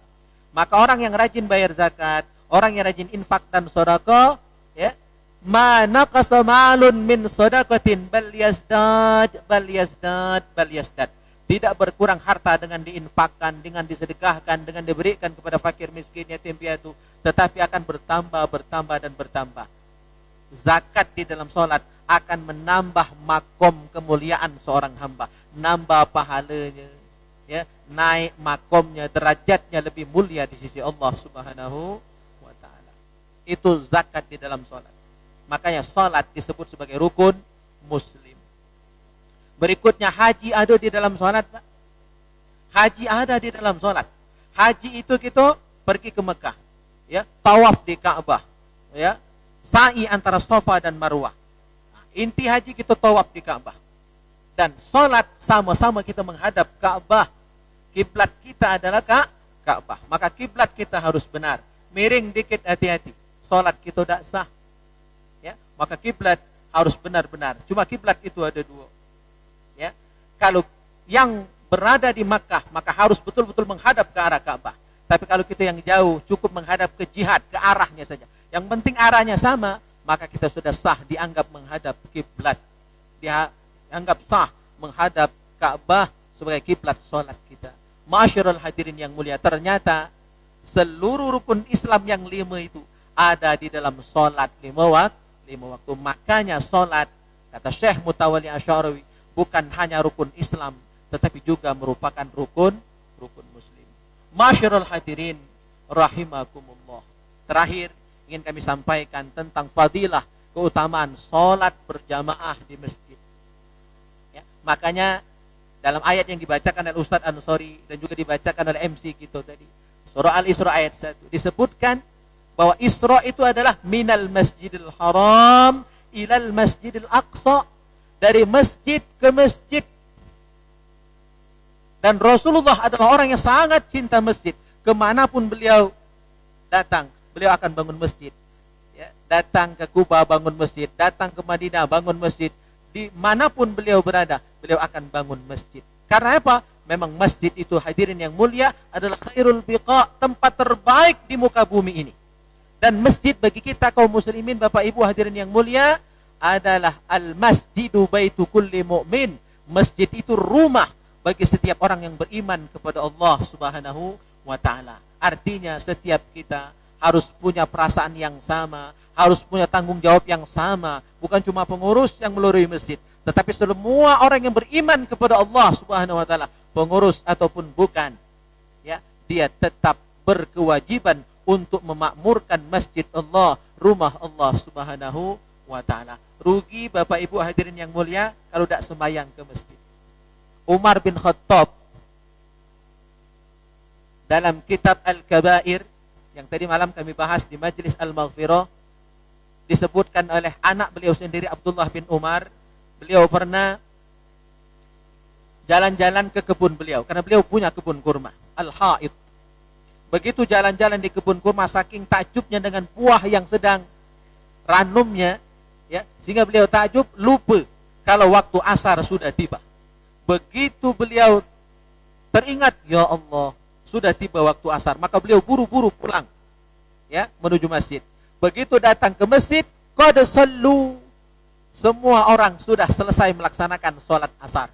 Maka orang yang rajin bayar zakat, orang yang rajin infak dan sedekah, ya, ma naqasa malun min shadaqatin bal yazdad. Tidak berkurang harta dengan diinfakkan, dengan disedekahkan, dengan diberikan kepada fakir miskin yatim piatu, tetapi akan bertambah. Zakat di dalam sholat akan menambah makom kemuliaan seorang hamba, nambah pahalanya, ya, naik makomnya, derajatnya lebih mulia di sisi Allah Subhanahu wa ta'ala. Itu zakat di dalam sholat. Makanya sholat disebut sebagai rukun muslim. Berikutnya haji ada di dalam sholat Pak. Haji ada di dalam sholat. Haji itu kita pergi ke Mekah, ya, tawaf di Ka'bah, ya, sa'i antara Safa dan Marwah. Inti haji kita tawaf di Ka'bah. Dan sholat sama-sama kita menghadap Ka'bah. Kiblat kita adalah Ka'bah. Maka kiblat kita harus benar. Miring dikit hati-hati, sholat kita tidak sah. Ya, maka kiblat harus benar-benar. Cuma kiblat itu ada 2. Ya, kalau yang berada di Makkah, maka harus betul-betul menghadap ke arah Ka'bah. Tapi kalau kita yang jauh, cukup menghadap ke jihad, ke arahnya saja. Yang penting arahnya sama, maka kita sudah sah dianggap menghadap kiblat. Dianggap sah menghadap Ka'bah sebagai kiblat sholat kita. Masyarul hadirin yang mulia, ternyata seluruh rukun Islam yang 5 itu ada di dalam sholat 5 waktu. Makanya sholat, kata Syekh Mutawalli Asy'arawi, bukan hanya rukun Islam, tetapi juga merupakan rukun muslim. Masyarul hadirin rahimakumullah. Terakhir ingin kami sampaikan tentang fadilah, keutamaan sholat berjamaah di masjid. Ya, makanya dalam ayat yang dibacakan oleh Ustadz Ansori dan juga dibacakan oleh MC kita tadi, surah Al-Isra ayat 1, disebutkan bahwa Isra itu adalah minal masjidil haram ilal masjidil aqsa, dari masjid ke masjid. Dan Rasulullah adalah orang yang sangat cinta masjid. Kemanapun beliau datang, beliau akan bangun masjid. Ya, datang ke Kuba bangun masjid, datang ke Madinah bangun masjid. Di manapun beliau berada, beliau akan bangun masjid. Karena apa? Memang masjid itu hadirin yang mulia adalah khairul biqa, tempat terbaik di muka bumi ini. Dan masjid bagi kita kaum muslimin, Bapak Ibu hadirin yang mulia, adalah al-masjidu baitu kulli mu'min. Masjid itu rumah bagi setiap orang yang beriman kepada Allah Subhanahu wa ta'ala. Artinya setiap kita harus punya perasaan yang sama, harus punya tanggung jawab yang sama. Bukan cuma pengurus yang melalui masjid, tetapi semua orang yang beriman kepada Allah Subhanahu wa ta'ala, pengurus ataupun bukan, ya, dia tetap berkewajiban untuk memakmurkan masjid Allah, rumah Allah Subhanahu wa ta'ala. Rugi Bapak Ibu hadirin yang mulia kalau tidak sembahyang ke masjid. Umar bin Khattab dalam kitab Al-Kabair yang tadi malam kami bahas di Majlis Al-Maghfirah, disebutkan oleh anak beliau sendiri Abdullah bin Umar, beliau pernah jalan-jalan ke kebun beliau karena beliau punya kebun kurma, Al-Haid. Begitu jalan-jalan di kebun kurma, saking takjubnya dengan buah yang sedang ranumnya, ya, sehingga beliau takjub, lupa kalau waktu asar sudah tiba. Begitu beliau teringat, ya Allah, sudah tiba waktu asar, maka beliau buru-buru pulang, ya, menuju masjid. Begitu datang ke masjid, qad sallu, semua orang sudah selesai melaksanakan sholat asar.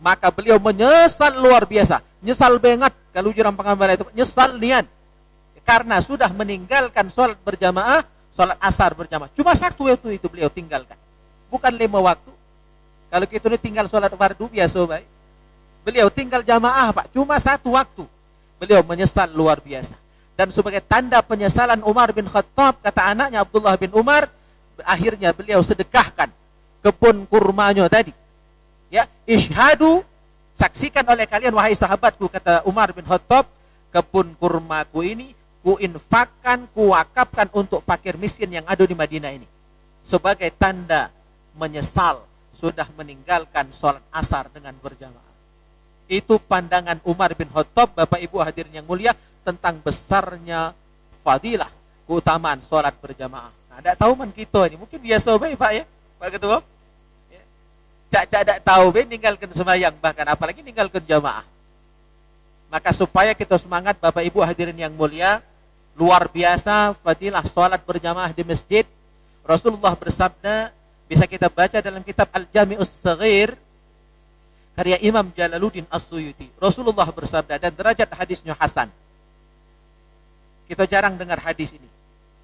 Maka beliau menyesal luar biasa. Nyesal banget kalau jurang pengambaran itu. Nyesal niat. Karena sudah meninggalkan sholat berjamaah, sholat asar berjamaah. Cuma satu waktu itu beliau tinggalkan. Bukan 5 waktu. Kalau kita ini tinggal sholat fardu biasa baik. Beliau tinggal jamaah Pak. Cuma 1 waktu. Beliau menyesal luar biasa. Dan sebagai tanda penyesalan Umar bin Khattab, kata anaknya Abdullah bin Umar, akhirnya beliau sedekahkan kebun kurmanya tadi. Ya, ishadu, saksikan oleh kalian wahai sahabatku, kata Umar bin Khattab, kebun kurmaku ini kuinfakkan, kuwakafkan untuk fakir miskin yang ada di Madinah ini. Sebagai tanda menyesal sudah meninggalkan sholat asar dengan berjamaah. Itu pandangan Umar bin Khattab, Bapak Ibu hadirin yang mulia, tentang besarnya fadilah, keutamaan sholat berjamaah. Nah, tidak tahu man kita ini, mungkin biasa baik Pak ya, Pak Ketua. Ya. Cak-cak tidak tahu baik, ninggalkan sembahyang, bahkan apalagi ninggalkan jamaah. Maka supaya kita semangat Bapak Ibu hadirin yang mulia, luar biasa fadilah sholat berjamaah di masjid. Rasulullah bersabda, bisa kita baca dalam kitab Al-Jami'us Saghir karya Imam Jalaluddin As-Suyuti. Rasulullah bersabda, dan derajat hadisnya hasan. Kita jarang dengar hadis ini,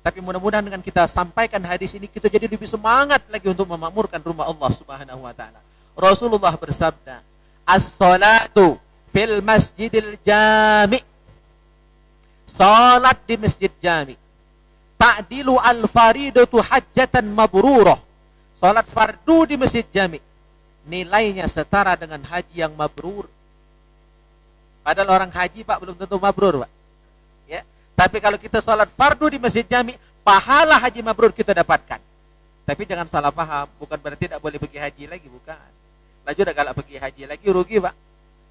tapi mudah-mudahan dengan kita sampaikan hadis ini, kita jadi lebih semangat lagi untuk memakmurkan rumah Allah Subhanahu wa ta'ala. Rasulullah bersabda, as-salatu fil masjidil jami', salat di masjid jami', ta'dilu al-faridatu hajjatan mabrurah. Salat fardu di masjid jami' nilainya setara dengan haji yang mabrur. Padahal orang haji Pak belum tentu mabrur Pak. Ya. Tapi kalau kita salat fardu di masjid jami', pahala haji mabrur kita dapatkan. Tapi jangan salah paham, bukan berarti tidak boleh pergi haji lagi, bukan. Laju dah kalau pergi haji lagi rugi Pak.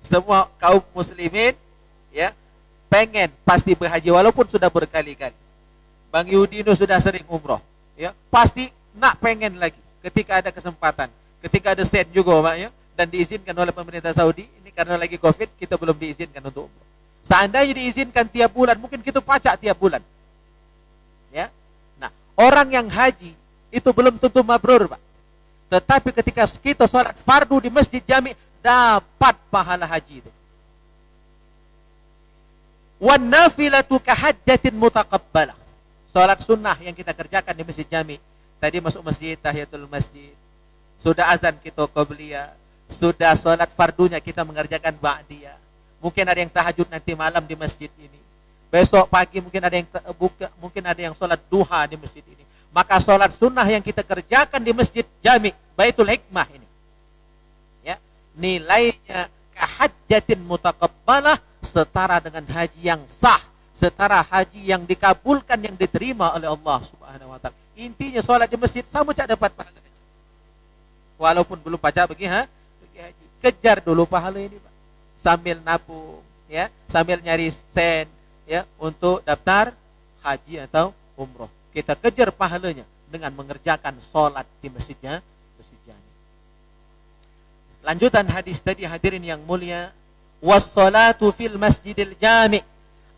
Semua kaum muslimin ya pengen pasti berhaji walaupun sudah berkali-kali. Bang Yudino sudah sering umroh, ya pasti nak pengen lagi ketika ada kesempatan, ketika ada sen juga Pak ya, dan diizinkan oleh pemerintah Saudi. Ini karena lagi Covid kita belum diizinkan untuk umroh. Seandainya diizinkan tiap bulan, mungkin kita pacak tiap bulan. Ya. Nah, orang yang haji itu belum tentu mabrur, Pak. Tetapi ketika kita sholat fardu di masjid jami' dapat pahala haji itu. Wan nafilatu kahajjatin mutaqabbalah. Sholat sunnah yang kita kerjakan di masjid jami'. Tadi masuk masjid, tahiyatul masjid. Sudah azan kita qabliyah. Sudah sholat fardunya kita mengerjakan ba'diyah. Mungkin ada yang tahajud nanti malam di masjid ini. Besok pagi mungkin ada yang sholat duha di masjid ini. Maka sholat sunnah yang kita kerjakan di masjid jami' Baitul Hikmah ini, ya, nilainya kahajjatin mutaqabbalah, setara dengan haji yang sah, setara haji yang dikabulkan, yang diterima oleh Allah Subhanahu wa ta'ala. Intinya sholat di masjid sama cak dapat pahala haji. Walaupun belum pacak pergi haji. Kejar dulu pahala ini Pak. Sambil nabung, ya, sambil nyari sen, ya, untuk daftar haji atau umroh. Kita kejar pahalanya dengan mengerjakan sholat di masjidnya, masjid jami'. Lanjutan hadis tadi hadirin yang mulia, was-salatu fil masjidil jami'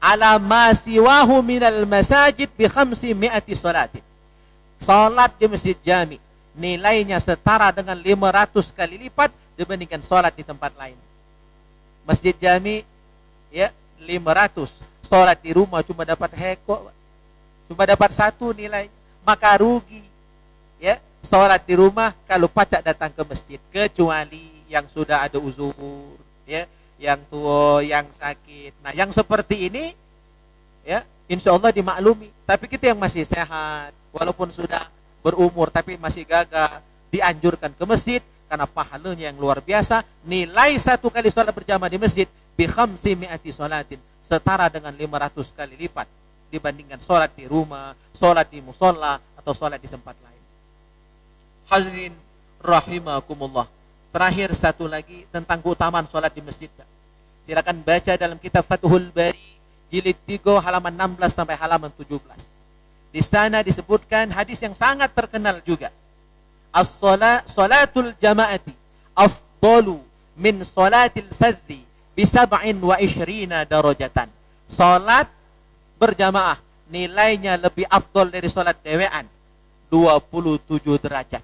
ala ma siwahu minal masajid bi 500 salatin. Salat di masjid jami' nilainya setara dengan 500 kali lipat dibandingkan salat di tempat lain. Masjid jami' ya 500, salat di rumah cuma dapat heko, cuma dapat 1 nilai, maka rugi. Ya, salat di rumah kalau pacak datang ke masjid, kecuali yang sudah ada uzur, ya, yang tua, yang sakit. Nah, yang seperti ini, ya, insya Allah dimaklumi. Tapi kita yang masih sehat, walaupun sudah berumur tapi masih gagah, dianjurkan ke masjid karena pahalanya yang luar biasa. Nilai 1 kali sholat berjamaah di masjid bi 500 sholatin, setara dengan 500 kali lipat dibandingkan sholat di rumah, sholat di musola, atau sholat di tempat lain. Hadirin rahimakumullah. Terakhir satu lagi tentang keutamaan sholat di masjid. Silakan baca dalam kitab Fathul Bari jilid 3 halaman 16 sampai halaman 17. Di sana disebutkan hadis yang sangat terkenal juga. As-salatul jama'ati afdalu min salatil fadhi bi 27 darajatan. Salat berjamaah nilainya lebih afdal dari salat dewean, 27 derajat.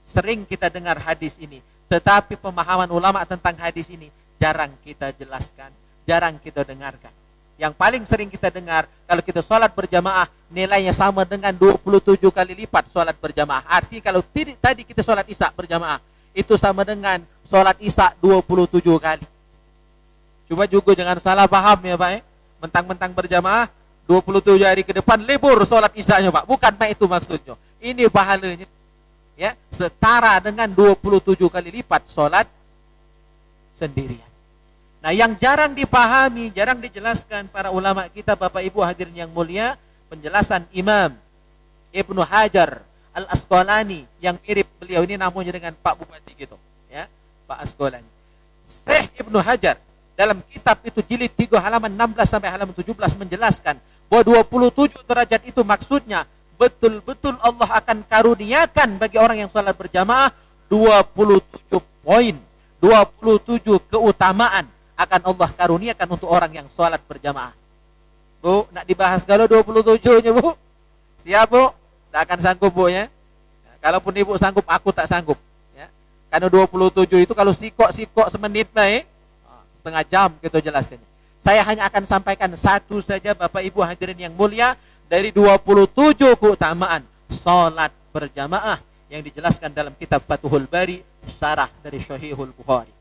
Sering kita dengar hadis ini, Tetapi pemahaman ulama tentang hadis ini jarang kita jelaskan, jarang kita dengarkan. Yang paling sering kita dengar, kalau kita sholat berjamaah, nilainya sama dengan 27 kali lipat sholat berjamaah. Artinya kalau tadi kita sholat isya berjamaah, itu sama dengan sholat isya 27 kali. Coba juga jangan salah paham ya Pak. Mentang-mentang berjamaah, 27 hari ke depan libur sholat isyanya Pak. Bukan Pak itu maksudnya. Ini pahalanya. Ya, setara dengan 27 kali lipat sholat sendirian. Nah, yang jarang dipahami, jarang dijelaskan para ulama kita, Bapak Ibu hadirin yang mulia, penjelasan Imam Ibnu Hajar Al-Asqalani yang mirip beliau ini namanya dengan Pak Bupati gitu, ya, Pak Asqalani. Syekh Ibnu Hajar dalam kitab itu jilid 3 halaman 16 sampai halaman 17 menjelaskan bahwa 27 derajat itu maksudnya betul-betul Allah akan karuniakan bagi orang yang sholat berjamaah 27 poin, 27 keutamaan akan Allah karuniakan untuk orang yang sholat berjamaah. Bu, nak dibahas kalau 27-nya Bu? Siap Bu? Tak akan sanggup Bu ya. Kalaupun Ibu sanggup, aku tak sanggup. Ya. Karena 27 itu kalau sikok semenit baik, setengah jam kita jelaskan. Saya hanya akan sampaikan satu saja Bapak Ibu hadirin yang mulia dari 27 keutamaan sholat berjamaah yang dijelaskan dalam kitab Fathul Bari, syarah dari Sahihul Bukhari.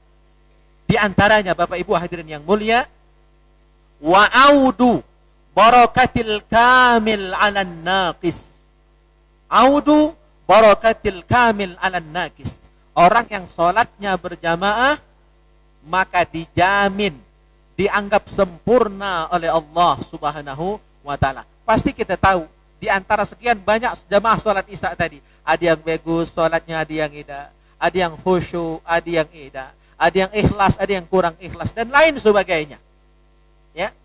Di antaranya Bapak Ibu hadirin yang mulia, wa'audu barakatil kamil 'alan naqis. Audu barakatil kamil 'alan naqis. Orang yang sholatnya berjamaah maka dijamin dianggap sempurna oleh Allah Subhanahu wa taala. Pasti kita tahu di antara sekian banyak jamaah sholat isya tadi, ada yang bagus sholatnya, ada yang tidak, ada yang khusyuk, ada yang tidak, ada yang ikhlas, ada yang kurang ikhlas, dan lain sebagainya. Ya.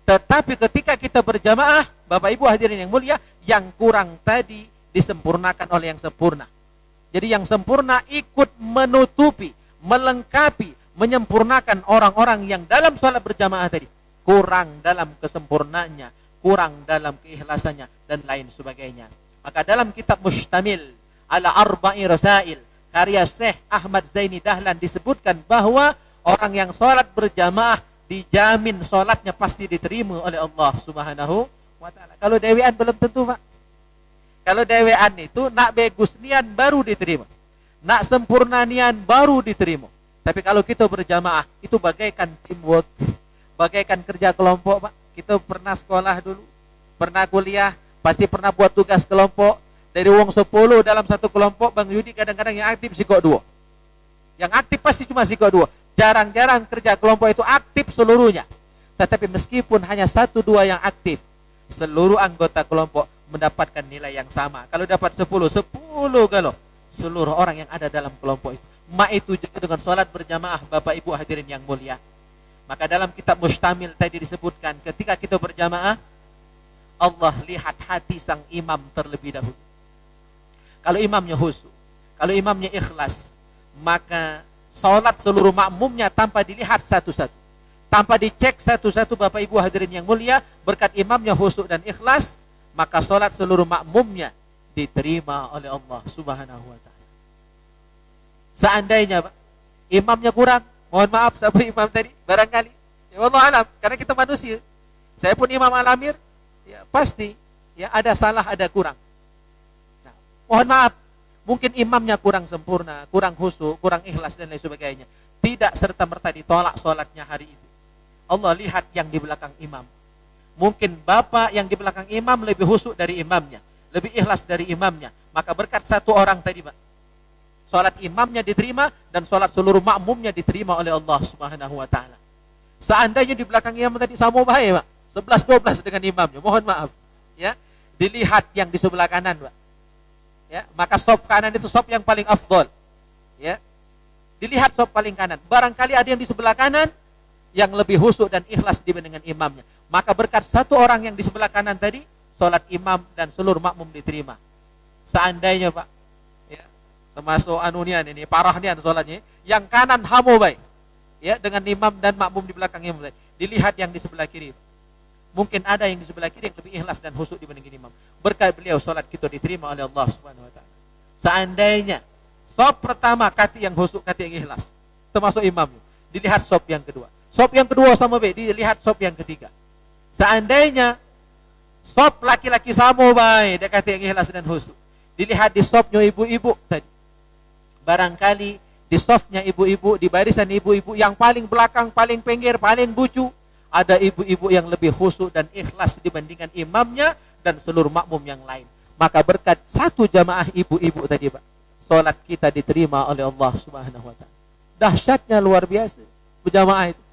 Tetapi ketika kita berjamaah, Bapak Ibu hadirin yang mulia, yang kurang tadi disempurnakan oleh yang sempurna. Jadi yang sempurna ikut menutupi, melengkapi, menyempurnakan orang-orang yang dalam sholat berjamaah tadi kurang dalam kesempurnaannya, kurang dalam keikhlasannya, dan lain sebagainya. Maka dalam kitab Mustamil ala Arba'i Rasail karya Syekh Ahmad Zaini Dahlan disebutkan bahwa orang yang sholat berjamaah dijamin sholatnya pasti diterima oleh Allah Subhanahu wa ta'ala. Kalau dewean belum tentu Pak. Kalau dewean itu nak bagus nian baru diterima, nak sempurna nian baru diterima. Tapi kalau kita berjamaah itu bagaikan teamwork, bagaikan kerja kelompok Pak. Kita pernah sekolah dulu, pernah kuliah, pasti pernah buat tugas kelompok. Dari wong 10 dalam satu kelompok, Bang Yudi kadang-kadang yang aktif sikok 2. Yang aktif pasti cuma sikok 2. Jarang-jarang kerja kelompok itu aktif seluruhnya. Tetapi meskipun hanya 1-2 yang aktif, seluruh anggota kelompok mendapatkan nilai yang sama. Kalau dapat 10 kalau seluruh orang yang ada dalam kelompok itu. Itu juga dengan sholat berjamaah Bapak Ibu hadirin yang mulia. Maka dalam kitab Mustamil tadi disebutkan ketika kita berjamaah, Allah lihat hati sang imam terlebih dahulu. Kalau imamnya khusyuk, kalau imamnya ikhlas, maka sholat seluruh makmumnya tanpa dilihat satu-satu, tanpa dicek satu-satu Bapak Ibu hadirin yang mulia, berkat imamnya khusyuk dan ikhlas, maka sholat seluruh makmumnya diterima oleh Allah Subhanahu wa ta'ala. Seandainya Pak, imamnya kurang, mohon maaf siapa imam tadi, barangkali, ya Allah alam, karena kita manusia. Saya pun imam alamir, ya pasti ya ada salah, ada kurang. Nah, mohon maaf, mungkin imamnya kurang sempurna, kurang khusyuk, kurang ikhlas dan lain sebagainya. Tidak serta-merta ditolak sholatnya hari itu. Allah lihat yang di belakang imam. Mungkin bapak yang di belakang imam lebih khusyuk dari imamnya, lebih ikhlas dari imamnya. Maka berkat satu orang tadi Pak, sholat imamnya diterima dan sholat seluruh makmumnya diterima oleh Allah Subhanahu wa ta'ala. Seandainya di belakang imam tadi sama bahaya Pak, 11-12 dengan imamnya, mohon maaf. Ya, dilihat yang di sebelah kanan Pak. Ya, maka sop kanan itu sop yang paling afdol. Ya, dilihat sop paling kanan. Barangkali ada yang di sebelah kanan yang lebih khusyuk dan ikhlas dibandingkan imamnya. Maka berkat satu orang yang di sebelah kanan tadi, sholat imam dan seluruh makmum diterima. Seandainya Pak, ya, termasuk anunian ini, parah nian sholatnya, yang kanan hamu baik, ya, dengan imam dan makmum di belakang imam baik. Dilihat yang di sebelah kiri. Mungkin ada yang di sebelah kiri yang lebih ikhlas dan khusyuk dibandingkan imam. Berkat beliau sholat kita diterima oleh Allah Subhanahu wa ta'ala. Seandainya Sop pertama kati yang husuk, kati yang ikhlas, termasuk imamnya. Dilihat sop yang kedua. Sop yang kedua sama baik, dilihat sop yang ketiga. Seandainya sop laki-laki sama baik, dia kata yang ikhlas dan husuk, dilihat di sopnya ibu-ibu tadi. Barangkali di sopnya ibu-ibu, di barisan ibu-ibu yang paling belakang, paling pinggir, paling bucu, ada ibu-ibu yang lebih husuk dan ikhlas dibandingkan imamnya dan seluruh makmum yang lain. Maka berkat satu jamaah ibu-ibu tadi, Pak, salat kita diterima oleh Allah Subhanahu wa taala. Dahsyatnya luar biasa berjamaah itu.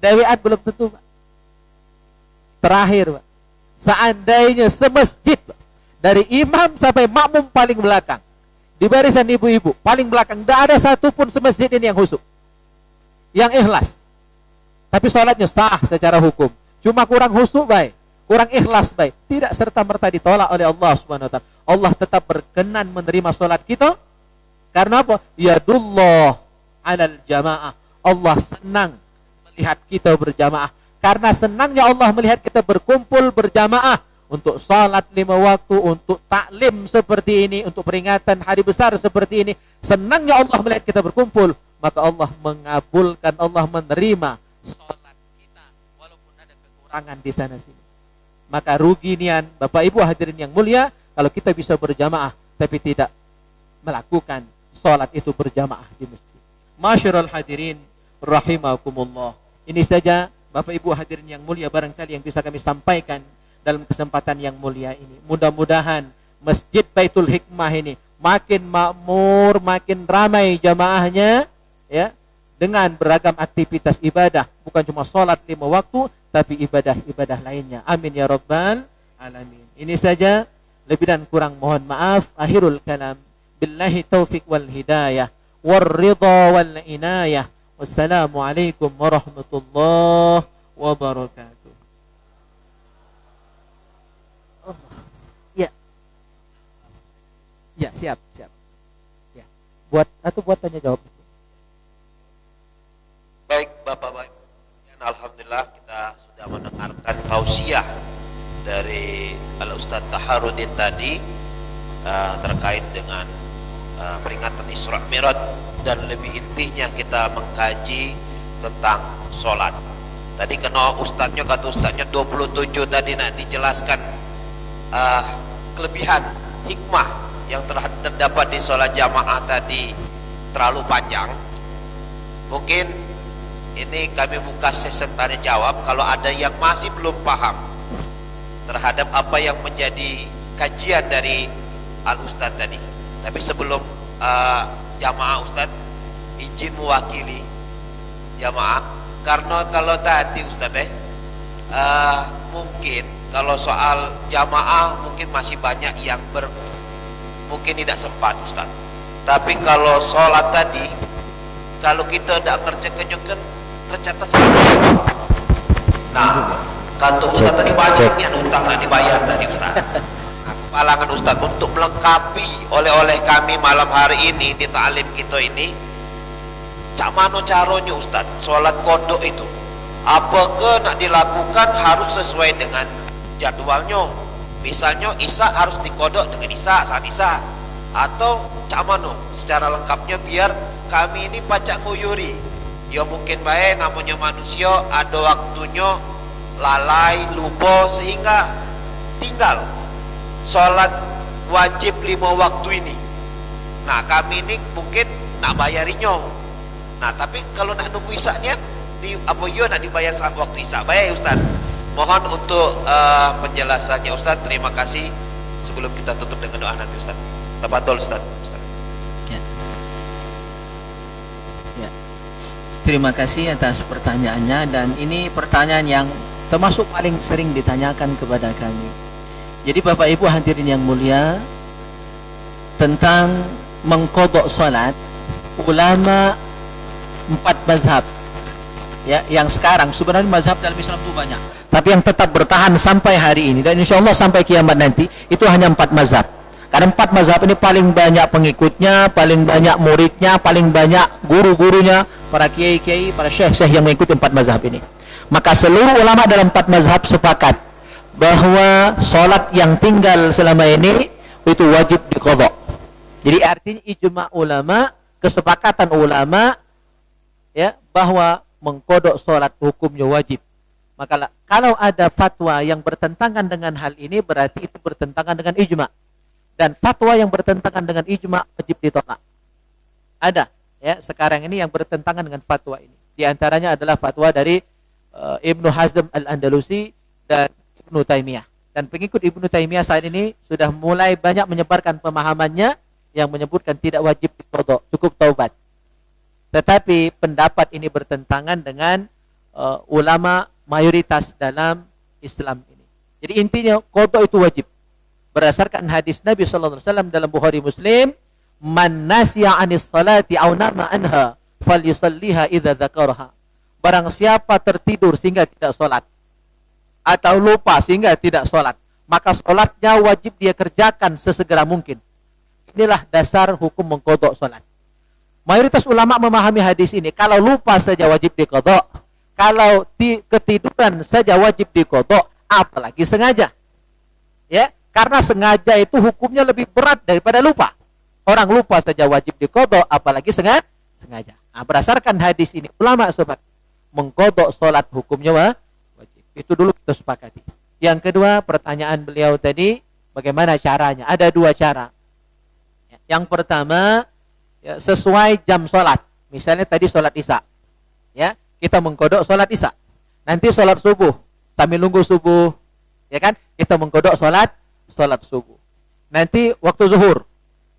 Dawiat belum tentu, Pak. Terakhir, Pak, seandainya semasjid, Pak, dari imam sampai makmum paling belakang, di barisan ibu-ibu paling belakang, tidak ada satupun semasjid ini yang husuk, yang ikhlas. Tapi sholatnya sah secara hukum, cuma kurang husuk baik, kurang ikhlas baik, tidak serta-merta ditolak oleh Allah Subhanahu wa taala. Allah tetap berkenan menerima sholat kita. Karena apa? Yadullah alal jamaah. Allah senang melihat kita berjamaah. Karena senangnya Allah melihat kita berkumpul berjamaah untuk salat 5 waktu, untuk taklim seperti ini, untuk peringatan hari besar seperti ini. Senangnya Allah melihat kita berkumpul, maka Allah mengabulkan, Allah menerima salat kita walaupun ada kekurangan di sana sini. Maka rugi nian Bapak Ibu hadirin yang mulia kalau kita bisa berjamaah tapi tidak melakukan salat itu berjamaah di masjid. Masyarul hadirin rahimakumullah. Ini saja Bapak Ibu hadirin yang mulia barangkali yang bisa kami sampaikan dalam kesempatan yang mulia ini. Mudah-mudahan Masjid Baitul Hikmah ini makin makmur, makin ramai jamaahnya, ya, dengan beragam aktivitas ibadah, bukan cuma salat 5 waktu tapi ibadah-ibadah lainnya. Amin ya rabbal alamin. Ini saja, lebih dan kurang mohon maaf. Akhirul kalam, billahi taufik wal hidayah war ridha wal inayah. Wassalamualaikum warahmatullahi wabarakatuh. Ya. Ya, siap. Ya. Buat tanya jawab. Baik, Bapak-Bapak. Alhamdulillah kita sudah mendengarkan tausiah dari Al-Ustadz Taharudin tadi terkait dengan peringatan Isra Mi'raj, dan lebih intinya kita mengkaji tentang sholat. Tadi kata ustadznya 27 tadi nak dijelaskan kelebihan hikmah yang terdapat di sholat jamaah tadi terlalu panjang. Mungkin ini kami buka sesi tanya jawab kalau ada yang masih belum paham terhadap apa yang menjadi kajian dari Al-Ustadz tadi. Tapi sebelum jamaah Ustadz izin mewakili jamaah, karena kalau tadi Ustadz mungkin kalau soal jamaah mungkin masih banyak yang mungkin tidak sempat Ustadz. Tapi kalau sholat tadi, kalau kita tidak ngerjakannya kan tercatat salah. Nah, kata Ustadz tadi banyak yang utang nak dibayar tadi Ustadz. Palangan Ustadz untuk melengkapi oleh-oleh kami malam hari ini di ta'lim kita ini, cak mana caranya Ustadz sholat kodok itu? Apakah nak dilakukan harus sesuai dengan jadwalnya? Misalnya Isya harus dikodok dengan Isya, saat Isya, atau cak mana secara lengkapnya biar kami ini pacak nguyuri. Ya mungkin baik namanya manusia ada waktunya lalai, lupa, sehingga tinggal sholat wajib 5 waktu ini. Nah kami ini mungkin nak bayarinya. Nah tapi kalau nak nunggu Isya-nya nak dibayar saat waktu Isya. Baik Ustaz, mohon untuk penjelasannya Ustaz. Terima kasih. Sebelum kita tutup dengan doa nanti Ustaz. Tafadhol Ustaz. Ya. Terima kasih atas pertanyaannya, dan ini pertanyaan yang termasuk paling sering ditanyakan kepada kami. Jadi Bapak Ibu hadirin yang mulia, tentang mengqadha salat, ulama 4 mazhab, ya, yang sekarang sebenarnya mazhab dalam Islam itu banyak, tapi yang tetap bertahan sampai hari ini dan insya Allah sampai kiamat nanti itu hanya 4 mazhab. Karena 4 mazhab ini paling banyak pengikutnya, paling banyak muridnya, paling banyak guru-gurunya, para kiai-kiai, para syekh-syekh yang mengikuti 4 mazhab ini. Maka seluruh ulama dalam 4 mazhab sepakat bahwa sholat yang tinggal selama ini itu wajib diqadha. Jadi artinya ijma ulama, kesepakatan ulama ya bahwa mengkodok sholat hukumnya wajib. Maka kalau ada fatwa yang bertentangan dengan hal ini berarti itu bertentangan dengan ijma. Dan fatwa yang bertentangan dengan ijma wajib ditolak. Ada ya sekarang ini yang bertentangan dengan fatwa ini. Di antaranya adalah fatwa dari Ibnu Hazm Al-Andalusi dan Ibnu Taimiyah. Dan pengikut Ibnu Taimiyah saat ini sudah mulai banyak menyebarkan pemahamannya yang menyebutkan tidak wajib diqadha, cukup taubat. Tetapi pendapat ini bertentangan dengan ulama mayoritas dalam Islam ini. Jadi intinya qadha itu wajib. Berdasarkan hadis Nabi sallallahu alaihi wasallam dalam Bukhari Muslim, "Man nasiya 'anis salati aw nama anha falyusalliha idza dzakaraha." Barang siapa tertidur sehingga tidak salat atau lupa sehingga tidak salat, maka salatnya wajib dia kerjakan sesegera mungkin. Inilah dasar hukum mengqadha salat. Mayoritas ulama memahami hadis ini, kalau lupa saja wajib diqadha, kalau ketiduran saja wajib diqadha, apalagi sengaja. Ya, karena sengaja itu hukumnya lebih berat daripada lupa. Orang lupa saja wajib diqadha, apalagi sengaja. Nah, berdasarkan hadis ini, ulama sobat, mengqadha salat hukumnya wajib. Itu dulu kita sepakati. Yang kedua, pertanyaan beliau tadi, bagaimana caranya? Ada dua cara. Yang pertama, ya, sesuai jam sholat. Misalnya tadi sholat isya, ya kita mengkodok sholat isya. Nanti sholat subuh, sambil nunggu subuh, ya kan? Kita mengkodok sholat subuh. Nanti waktu zuhur,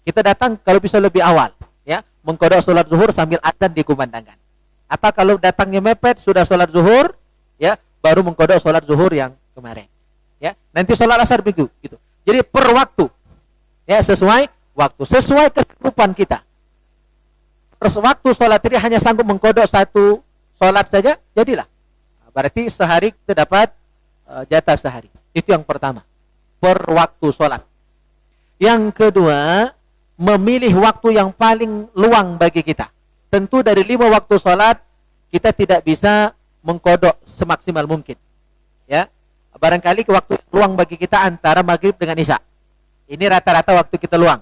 kita datang kalau bisa lebih awal, ya mengkodok sholat zuhur sambil adzan dikumandangkan. Atau kalau datangnya mepet sudah sholat zuhur, ya baru mengkodok sholat zuhur yang kemarin. Ya nanti sholat asar begitu. Gitu. Jadi per waktu, ya sesuai waktu, sesuai kesanggupan kita. Terus waktu sholat ini hanya sanggup mengkodok satu sholat saja, jadilah. Berarti sehari kita dapat jatah sehari. Itu yang pertama, per waktu sholat. Yang kedua, memilih waktu yang paling luang bagi kita. Tentu dari 5 waktu sholat, kita tidak bisa mengkodok semaksimal mungkin. Ya, barangkali waktu luang bagi kita antara maghrib dengan isya. Ini rata-rata waktu kita luang.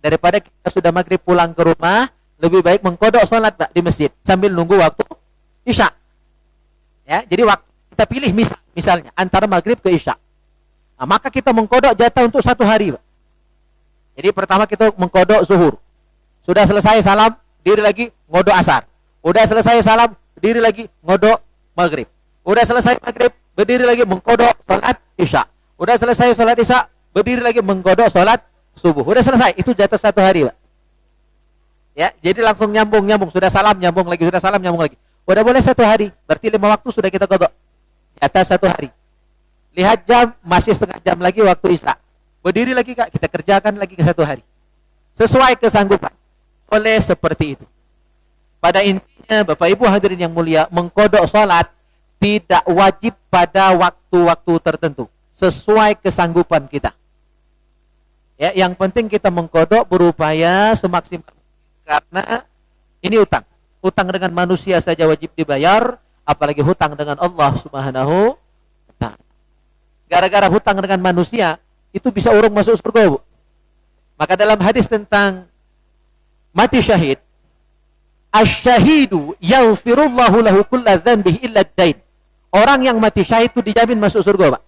Daripada kita sudah maghrib pulang ke rumah, lebih baik mengkodok sholat di masjid sambil nunggu waktu isya. Ya, jadi waktu kita pilih misalnya antara maghrib ke isya. Nah, maka kita mengkodok jatah untuk 1 hari. Pak. Jadi pertama kita mengkodok zuhur. Sudah selesai salam, diri lagi ngodok asar. Udah selesai salam, berdiri lagi ngodok maghrib. Udah selesai maghrib, berdiri lagi mengkodok sholat isya. Udah selesai sholat isya, berdiri lagi mengkodok sholat subuh. Udah selesai, itu jatah 1 hari, Pak. Ya, jadi langsung nyambung, sudah salam nyambung lagi, sudah salam nyambung lagi. Udah boleh 1 hari, berarti 5 waktu sudah kita kodok. Jatah 1 hari. Lihat jam, masih setengah jam lagi waktu isya. Berdiri lagi Kak, kita kerjakan lagi ke 1 hari. Sesuai kesanggupan. Oleh seperti itu. Pada intinya, Bapak Ibu hadirin yang mulia, mengkodok sholat tidak wajib pada waktu-waktu tertentu. Sesuai kesanggupan kita. Ya, yang penting kita mengkodok berupaya semaksimal. Karena ini utang. Hutang dengan manusia saja wajib dibayar, apalagi hutang dengan Allah Subhanahu wa ta'ala. Gara-gara hutang dengan manusia, itu bisa urung masuk surga, Bu. Maka dalam hadis tentang mati syahid, asy-syahidu yaghfirullahu lahu kulla dzanbihi illa ad-dain. Orang yang mati syahid itu dijamin masuk surga, Pak.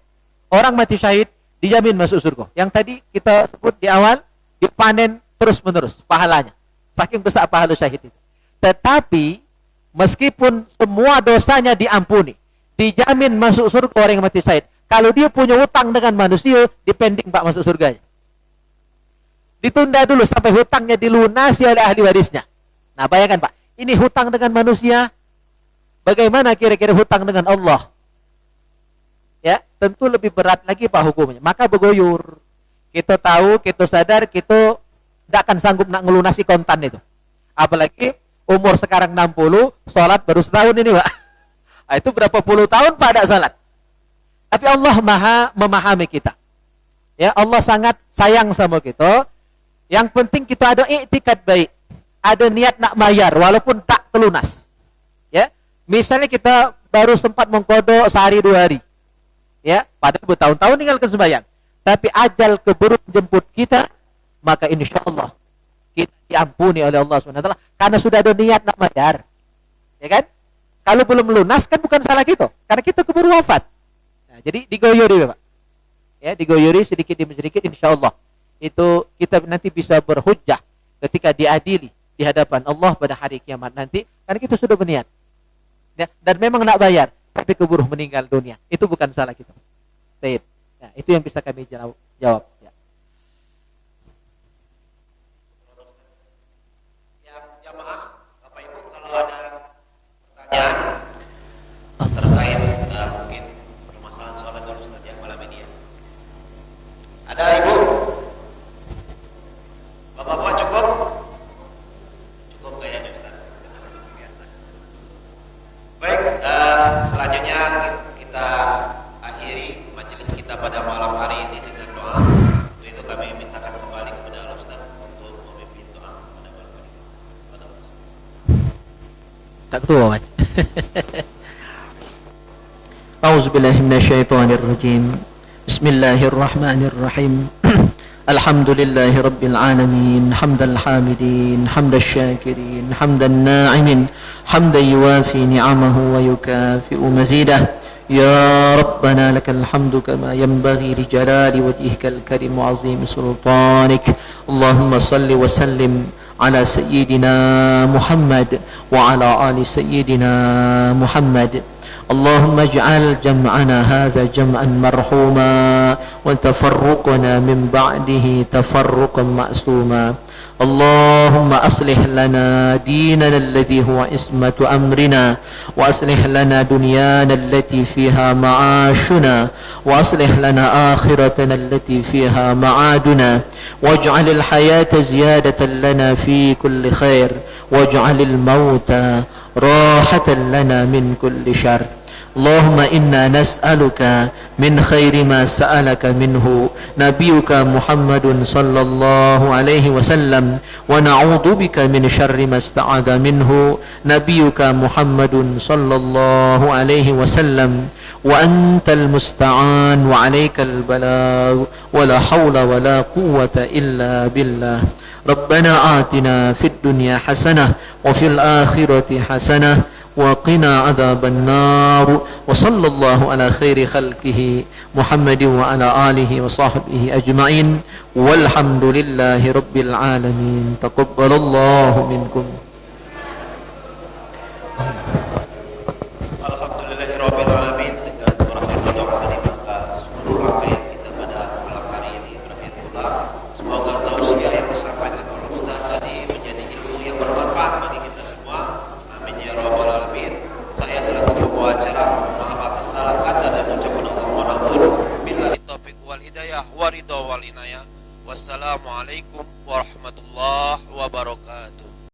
Orang mati syahid dijamin masuk surga. Yang tadi kita sebut di awal, dipanen terus-menerus pahalanya. Saking besar pahala syahid itu. Tetapi meskipun semua dosanya diampuni, dijamin masuk surga orang yang mati syahid. Kalau dia punya hutang dengan manusia, dipending Pak masuk surganya. Ditunda dulu sampai hutangnya dilunasi oleh ahli warisnya. Nah, bayangkan Pak, ini hutang dengan manusia, bagaimana kira-kira hutang dengan Allah? Ya, tentu lebih berat lagi Pak hukumnya. Maka begoyur. Kita tahu, kita sadar, kita tidak akan sanggup nak ngelunasi kontan itu. Apalagi umur sekarang 60, sholat baru setahun ini Pak. Nah, itu berapa puluh tahun Pak ada sholat. Tapi Allah maha memahami kita. Ya, Allah sangat sayang sama kita. Yang penting kita ada iktikad baik. Ada niat nak bayar walaupun tak terlunas. Ya, misalnya kita baru sempat mengkodok sehari 2 hari. Ya, padahal bertahun-tahun tinggal kesembahyang. Tapi ajal keburu menjemput kita, maka insya Allah diampuni oleh Allah SWT karena sudah ada niat nak bayar. Ya kan? Kalau belum lunas kan bukan salah kita, karena kita keburu wafat. Nah, jadi digoyori, Pak. Ya, digoyori sedikit demi sedikit, insyaallah itu kita nanti bisa berhujjah ketika diadili di hadapan Allah pada hari kiamat nanti, karena kita sudah berniat. Ya, dan memang nak bayar, tapi keburu meninggal dunia. Itu bukan salah kita. Baik. Nah, itu yang bisa kami jawab. Ya. Yang jamaah, Bapak Ibu, kalau ada pertanyaan terkait mungkin permasalahan sholat dan Ustaz yang malam ini ya. Ada Ibu? Bapak-bapak cukup? Cukup kayaknya Ustaz. Biasa. Baik, selanjutnya kita akhiri majelis kita pada malam hari ini dengan doa. Untuk itu kami mintakan kembali kepada Ustaz untuk memimpin doa pada malam hari ini. Tak ketua kan? A'udzubillahi minasyaitonirrajim. Bismillahirrahmanirrahim. Alhamdulillahi rabbil alamin, hamdal hamidin, hamdal syakirin, hamdan na'imin, hamdan yuwafi ni'amahu wa yukafi'u mazidah. Ya Rabbana lakal hamdu kama yanbaghi li jalali wajhikal karim wa azim sultanik. Allahumma salli wa sallim ala sayyidina Muhammad wa ala ali sayyidina Muhammad. اللهم اجعل جمعنا هذا جمعا مرحوما وتفرقنا من بعده تفرقا معصوما. اللهم أصلح لنا ديننا الذي هو عصمة أمرنا، وأصلح لنا دنيانا التي فيها معاشنا، وأصلح لنا آخرتنا التي فيها معادنا، واجعل الحياة زيادة لنا في كل خير، واجعل الموت راحة لنا من كل شر. اللهم إنا نسألك من خير ما سألك منه نبيك محمد صلى الله عليه وسلم، ونعوذ بك من شر ما استعاذ منه نبيك محمد صلى الله عليه وسلم، وأنت المستعان وعليك البلاغ ولا حول ولا قوة إلا بالله. ربنا آتنا في الدنيا حسنة وفي الآخرة حسنة وقنا عذاب النار. وصلى الله على خير خلقه محمد وعلى آله وصحبه أجمعين والحمد لله رب العالمين. تقبل الله منكم. Alhamdulillahirabbil alamin. Dengan berakhirnya doa tadi maka seluruh rangkaian kita pada malam hari ini berakhir pula. Semoga tausiah yang disampaikan oleh Ustaz tadi menjadi ilmu yang bermanfaat bagi kita semua. Amin ya rabbal alamin. Saya selaku pembawa acara mohon maaf atas salah kata dan ucapan Allah mohon ampun. Billahi taufiq wal hidayah wa ridha wal inayah. Wassalamualaikum warahmatullahi wabarakatuh.